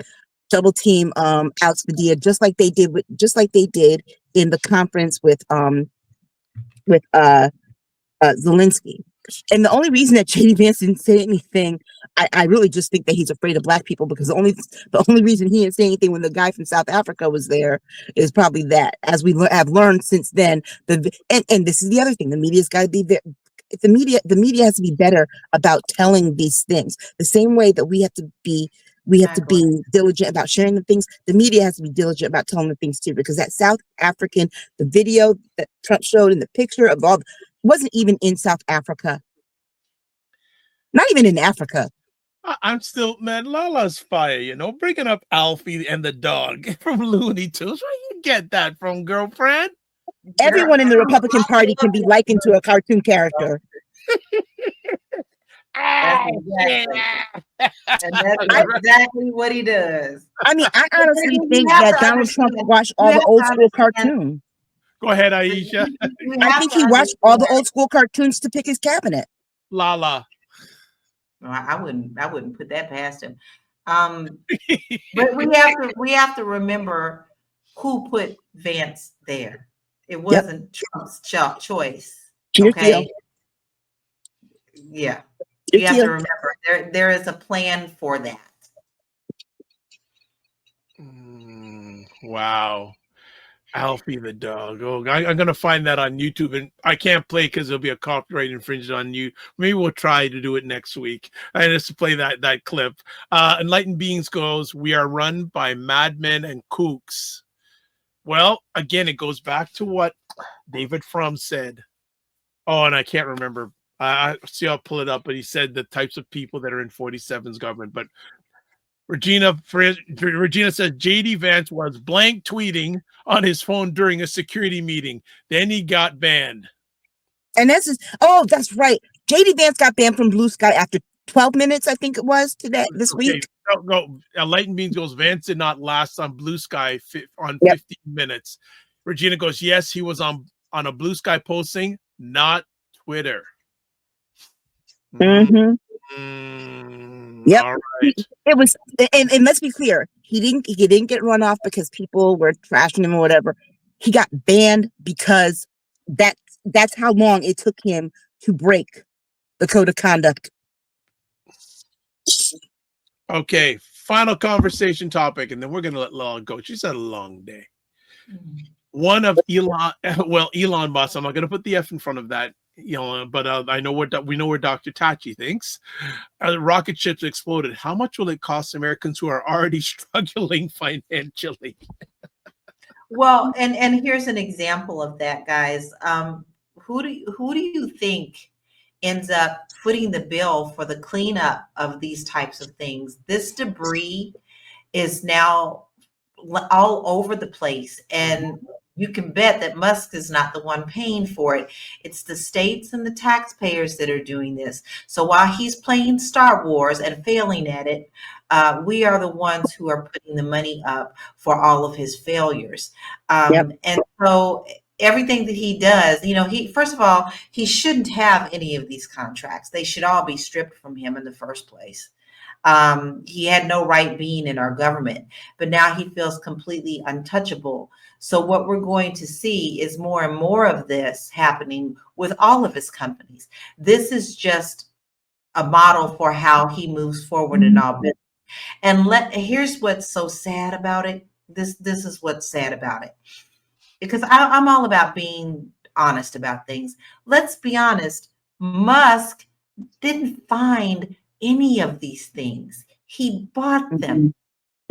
Speaker 2: Alex Padilla, just like they did in the conference with Zelensky. And the only reason that JD Vance didn't say anything, I really just think that he's afraid of Black people, because the only reason he didn't say anything when the guy from South Africa was there is probably that, as we have learned since then. And this is the other thing: the media's got to be there. The media has to be better about telling these things. The same way that we have to be diligent about sharing the things. The media has to be diligent about telling the things too, because that South African, the video that Trump showed and the picture of all, wasn't even in South Africa. Not even in Africa.
Speaker 1: I'm still, man, Lala's fire, bringing up Alfie and the dog from Looney Tunes. Where you get that from, girlfriend?
Speaker 2: Everyone in the Republican Party can be likened to a cartoon character.
Speaker 3: That's exactly what he does.
Speaker 2: I mean, I honestly think that Donald Trump watched all the old school cartoons.
Speaker 1: Go ahead, Aisha.
Speaker 2: I think he watched all the old school cartoons to pick his cabinet.
Speaker 1: Lala.
Speaker 3: I wouldn't put that past him. But we have to remember who put Vance there. It wasn't Trump's choice.
Speaker 2: Cheater
Speaker 3: Okay.
Speaker 2: deal.
Speaker 3: Yeah.
Speaker 2: Cheater
Speaker 3: You have
Speaker 2: deal.
Speaker 3: to remember there is a plan for that.
Speaker 1: Wow. Alfie the dog. Oh, I'm going to find that on YouTube, and I can't play because there'll be a copyright infringement on you. Maybe we'll try to do it next week. I just to play that clip. Enlightened Beings goes, we are run by madmen and kooks. Well, again, it goes back to what David Frum said. Oh, and I can't remember. I see, I'll pull it up, but he said the types of people that are in 47's government. But Regina says JD Vance was blank tweeting on his phone during a security meeting. Then he got banned.
Speaker 2: And that's right. JD Vance got banned from Blue Sky after 12 minutes, I think it was this week.
Speaker 1: No, Enlightened Beings goes, Vance did not last on Blue Sky on 15 minutes. Regina goes, yes, he was on a Blue Sky posting, not Twitter.
Speaker 2: Mm-hmm. Yep.
Speaker 1: All right.
Speaker 2: It was, and let's be clear, he didn't get run off because people were trashing him or whatever. He got banned because that's how long it took him to break the code of conduct.
Speaker 1: Okay, final conversation topic, and then we're gonna let LaLa go. She's had a long day. One of Elon Musk. I'm not gonna put the F in front of that, but I know we know where Dr. Tachi thinks. Rocket ships exploded. How much will it cost Americans who are already struggling financially?
Speaker 3: Well, and here's an example of that, guys. Who do you think ends up footing the bill for the cleanup of these types of things? This debris is now all over the place, and you can bet that Musk is not the one paying for it. It's the states and the taxpayers that are doing this. So while he's playing Star Wars and failing at it, we are the ones who are putting the money up for all of his failures. And so everything that he does, first of all, he shouldn't have any of these contracts. They should all be stripped from him in the first place. He had no right being in our government, but now he feels completely untouchable. So what we're going to see is more and more of this happening with all of his companies. This is just a model for how he moves forward in all business. And here's what's so sad about it. This is what's sad about it. Because I'm all about being honest about things. Let's be honest. Musk didn't find any of these things. He bought them.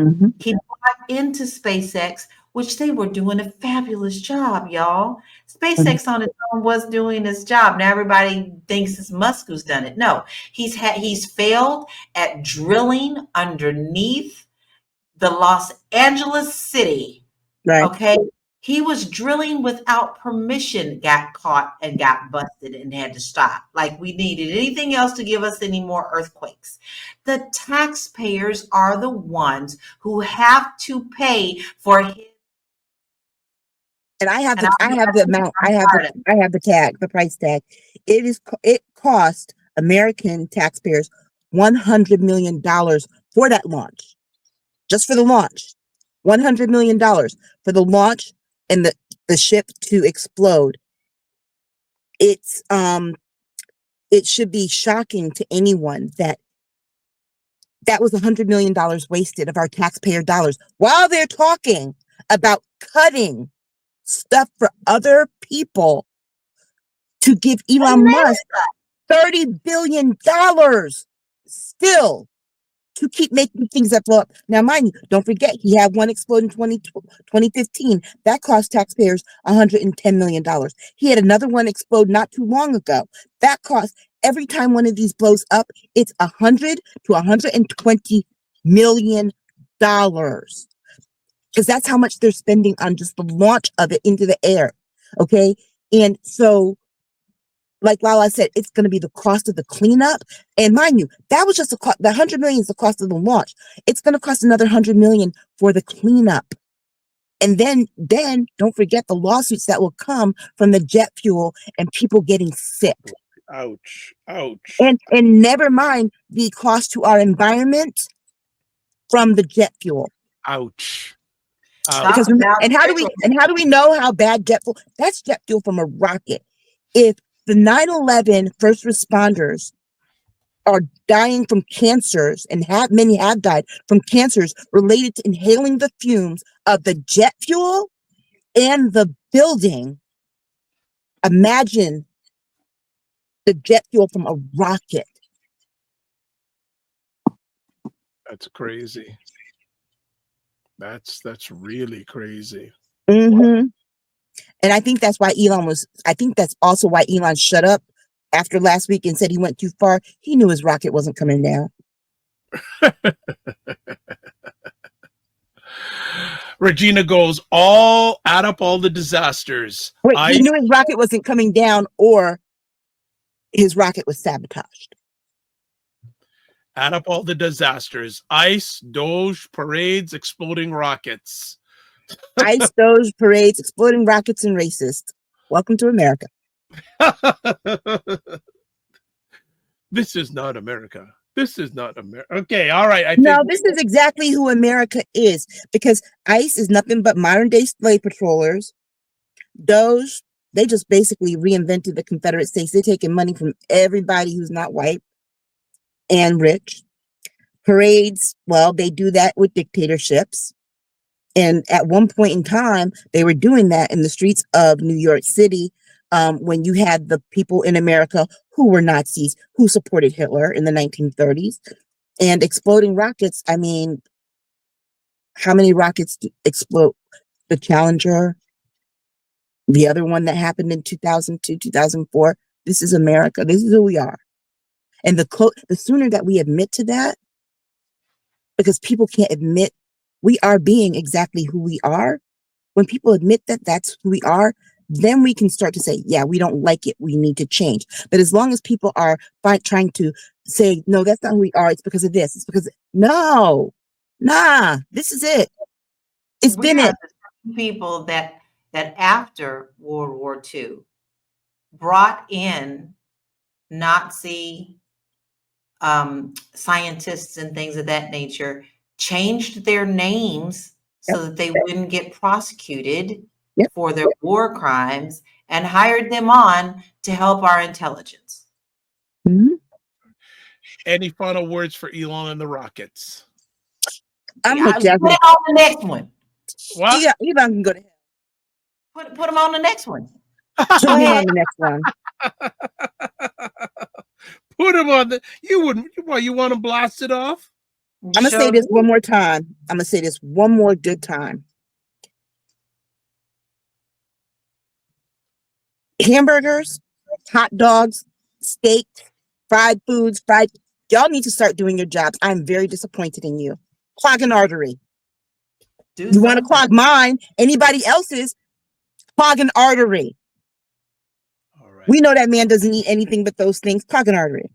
Speaker 2: Mm-hmm.
Speaker 3: He bought into SpaceX, which they were doing a fabulous job, y'all. SpaceX on its own was doing its job. Now everybody thinks it's Musk who's done it. No, he's failed at drilling underneath the Los Angeles city.
Speaker 2: Right.
Speaker 3: Okay. He was drilling without permission, got caught and got busted and had to stop. Like we needed anything else to give us any more earthquakes. The taxpayers are the ones who have to pay for his.
Speaker 2: And I have the amount. I have the tag, the price tag. It cost American taxpayers $100 million for that launch, just for the launch. $100 million for the launch and the ship to explode. It should be shocking to anyone that was $100 million wasted of our taxpayer dollars while they're talking about cutting stuff for other people to give Elon Musk $30 billion still to keep making things that blow up. Now, mind you, don't forget, he had one explode in 2015. That cost taxpayers $110 million. He had another one explode not too long ago. That cost, every time one of these blows up, it's $100 to $120 million. Because that's how much they're spending on just the launch of it into the air. Okay? And so, like LaLa said, it's going to be the cost of the cleanup. And mind you, that was just the $100 million is the cost of the launch. It's going to cost another $100 million for the cleanup. And then don't forget the lawsuits that will come from the jet fuel and people getting sick.
Speaker 1: Ouch. Ouch.
Speaker 2: And never mind the cost to our environment from the jet fuel.
Speaker 1: Ouch.
Speaker 2: Because and how do we know how bad jet fuel? That's jet fuel from a rocket. If the 9/11 first responders are dying from cancers, and many have died from cancers related to inhaling the fumes of the jet fuel and the building, imagine the jet fuel from a rocket.
Speaker 1: That's crazy. That's really crazy.
Speaker 2: Mm-hmm. And I think that's why I think that's also why Elon shut up after last week and said he went too far. He knew his rocket wasn't coming down.
Speaker 1: Regina goes, add up all the disasters.
Speaker 2: Wait, he knew his rocket wasn't coming down, or his rocket was sabotaged.
Speaker 1: Add up all the disasters. Ice, Doge, parades, exploding rockets.
Speaker 2: Ice, Doge, parades, exploding rockets, and racist. Welcome to America.
Speaker 1: This is not America. This is not America. Okay, all right.
Speaker 2: This is exactly who America is, because ICE is nothing but modern day slave patrollers. Doge, they just basically reinvented the Confederate States. They're taking money from everybody who's not white and rich. Parades, well, they do that with dictatorships. And at one point in time, they were doing that in the streets of New York City, when you had the people in America who were Nazis, who supported Hitler in the 1930s. And exploding rockets, I mean, how many rockets explode? The Challenger, the other one that happened in 2002, 2004. This is America. This is who we are. And the sooner that we admit to that, because people can't admit we are being exactly who we are. When people admit that that's who we are, then we can start to say, yeah, we don't like it. We need to change. But as long as people are trying to say, no, that's not who we are. It's because of this. It's because, this is it. It's been it.
Speaker 3: People that after World War II brought in Nazi scientists and things of that nature, changed their names so that they wouldn't get prosecuted for their war crimes, and hired them on to help our intelligence.
Speaker 2: Mm-hmm.
Speaker 1: Any final words for Elon and the rockets?
Speaker 2: I'm with
Speaker 3: put it on the next one.
Speaker 2: What? Elon can go to hell.
Speaker 3: Put him on the next one.
Speaker 2: Put him on the next one.
Speaker 1: Put him on the. You wouldn't. What, you want to blast it off?
Speaker 2: I'm gonna say this one more time. I'm gonna say this one more good time. Hamburgers, hot dogs, steak, fried foods, y'all need to start doing your jobs. I'm very disappointed in you. Clog an artery. You want to clog mine, anybody else's, clog an artery.
Speaker 1: All right.
Speaker 2: We know that man doesn't eat anything but those things. Clog an artery.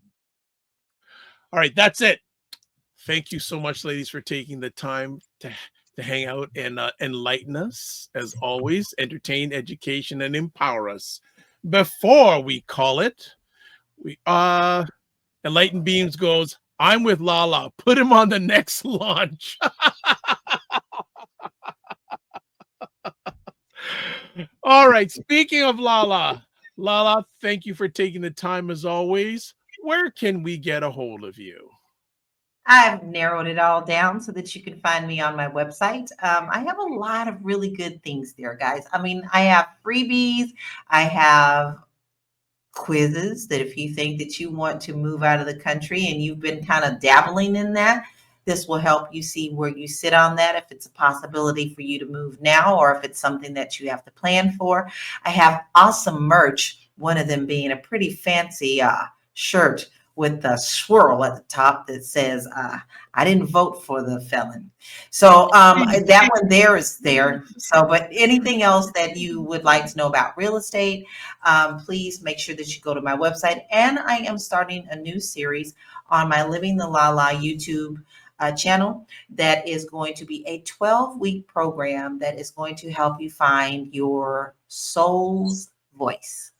Speaker 1: All right, that's it. Thank you so much, ladies, for taking the time to hang out and enlighten us, as always, entertain, education, and empower us. Before we call it, Enlightened Beams goes, I'm with LaLa. Put him on the next launch. All right, speaking of LaLa, thank you for taking the time as always. Where can we get a hold of you?
Speaker 3: I've narrowed it all down so that you can find me on my website. I have a lot of really good things there, guys. I mean, I have freebies. I have quizzes that if you think that you want to move out of the country and you've been kind of dabbling in that, this will help you see where you sit on that, if it's a possibility for you to move now or if it's something that you have to plan for. I have awesome merch, one of them being a pretty fancy shirt with a swirl at the top that says, I didn't vote for the felon. So that one there is there. So, but anything else that you would like to know about real estate, please make sure that you go to my website. And I am starting a new series on my Living the LaLa YouTube channel that is going to be a 12-week program that is going to help you find your soul's voice.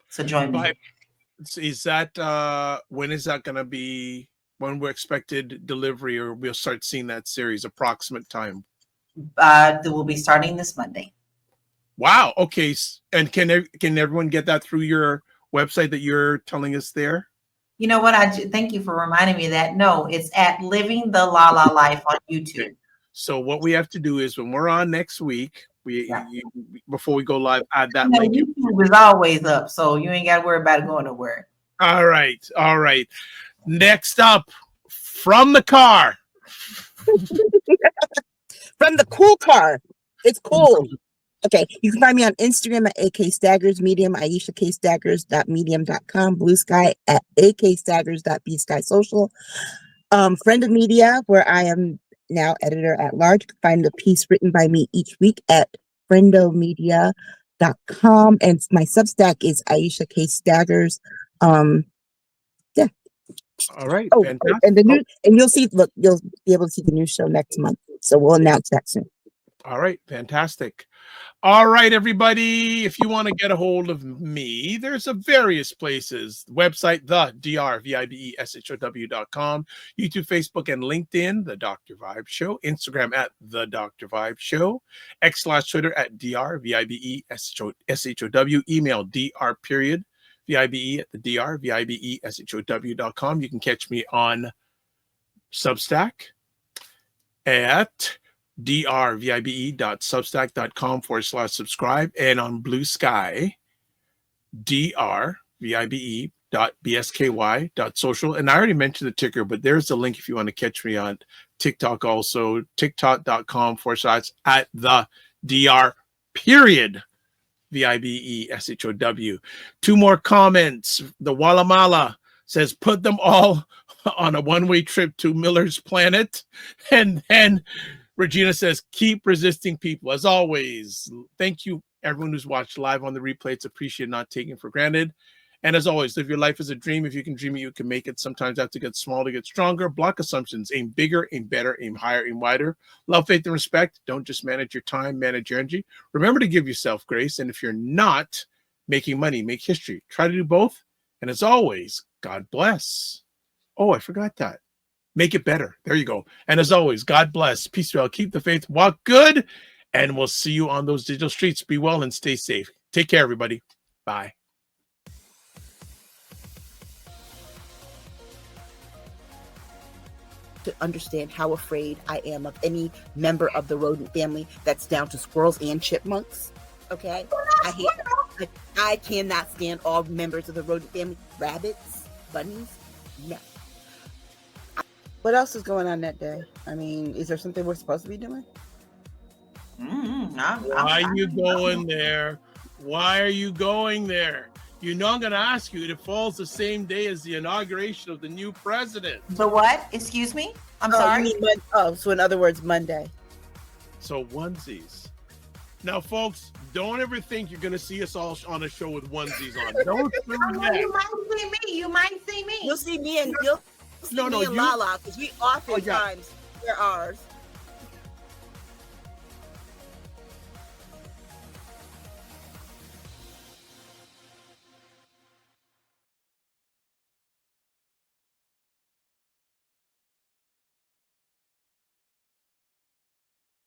Speaker 3: So join me.
Speaker 1: Is that when is that going to be? When we're expected delivery, or we'll start seeing that series? Approximate time?
Speaker 3: That will be starting this Monday.
Speaker 1: Wow. Okay. And can everyone get that through your website that you're telling us there?
Speaker 3: You know what? Thank you for reminding me of that. No, it's at Living the LaLa Life on YouTube.
Speaker 1: Okay. So what we have to do is when we're on next week, before we go live, add that link.
Speaker 3: YouTube is always up, so you ain't got to worry about it going nowhere.
Speaker 1: All right. Next up, from the car.
Speaker 2: From the cool car. It's cool. Okay, you can find me on Instagram at AK Staggers, Medium, Aisha K Staggers.medium.com, Blue Sky at AK Staggers.bskysocial. Friend of Media, where I am now editor at large. You can find a piece written by me each week at friendomedia.com. And my Substack is Aisha K Staggers. Yeah.
Speaker 1: All right.
Speaker 2: Oh, and and you'll see, look, you'll be able to see the new show next month. So we'll announce that soon.
Speaker 1: All right. Fantastic. All right, everybody. If you want to get a hold of me, there's a various places. Website, the drvibeshow.com, YouTube, Facebook, and LinkedIn, The Dr. Vibe Show, Instagram at The Dr. Vibe Show, X/Twitter at drvibeshow, email dr.vibe at the drvibeshow.com. You can catch me on Substack at drvibe.substack.com/subscribe, and on Blue Sky, drvibe.bsky.social. And I already mentioned the ticker, but there's the link if you want to catch me on TikTok also, tiktok.com/@the_VIBESHOW. Two more comments. The Walamala says, put them all on a one-way trip to Miller's Planet. And then Regina says, keep resisting people. As always, thank you, everyone who's watched live on the replay. It's appreciated, not taken for granted. And as always, live your life as a dream. If you can dream it, you can make it. Sometimes you have to get small to get stronger. Block assumptions. Aim bigger, aim better, aim higher, aim wider. Love, faith, and respect. Don't just manage your time, manage your energy. Remember to give yourself grace. And if you're not making money, make history. Try to do both. And as always, God bless. Oh, I forgot that. Make it better. There you go. And as always, God bless. Peace well. Keep the faith. Walk good. And we'll see you on those digital streets. Be well and stay safe. Take care, everybody. Bye.
Speaker 6: To understand how afraid I am of any member of the rodent family, that's down to squirrels and chipmunks. Okay? I cannot stand all members of the rodent family. Rabbits, bunnies, no. What else is going on that day? I mean, is there something we're supposed to be doing?
Speaker 1: Why are you going there? Why are you going there? You know I'm going to ask you. It falls the same day as the inauguration of the new president.
Speaker 3: The what? Excuse me? I'm sorry?
Speaker 6: So in other words, Monday.
Speaker 1: So onesies. Now, folks, don't ever think you're going to see us all on a show with onesies on. Don't do that.
Speaker 3: You might see me. You might see me.
Speaker 6: You'll see me and you'll see me and Lala, because we oftentimes wear ours.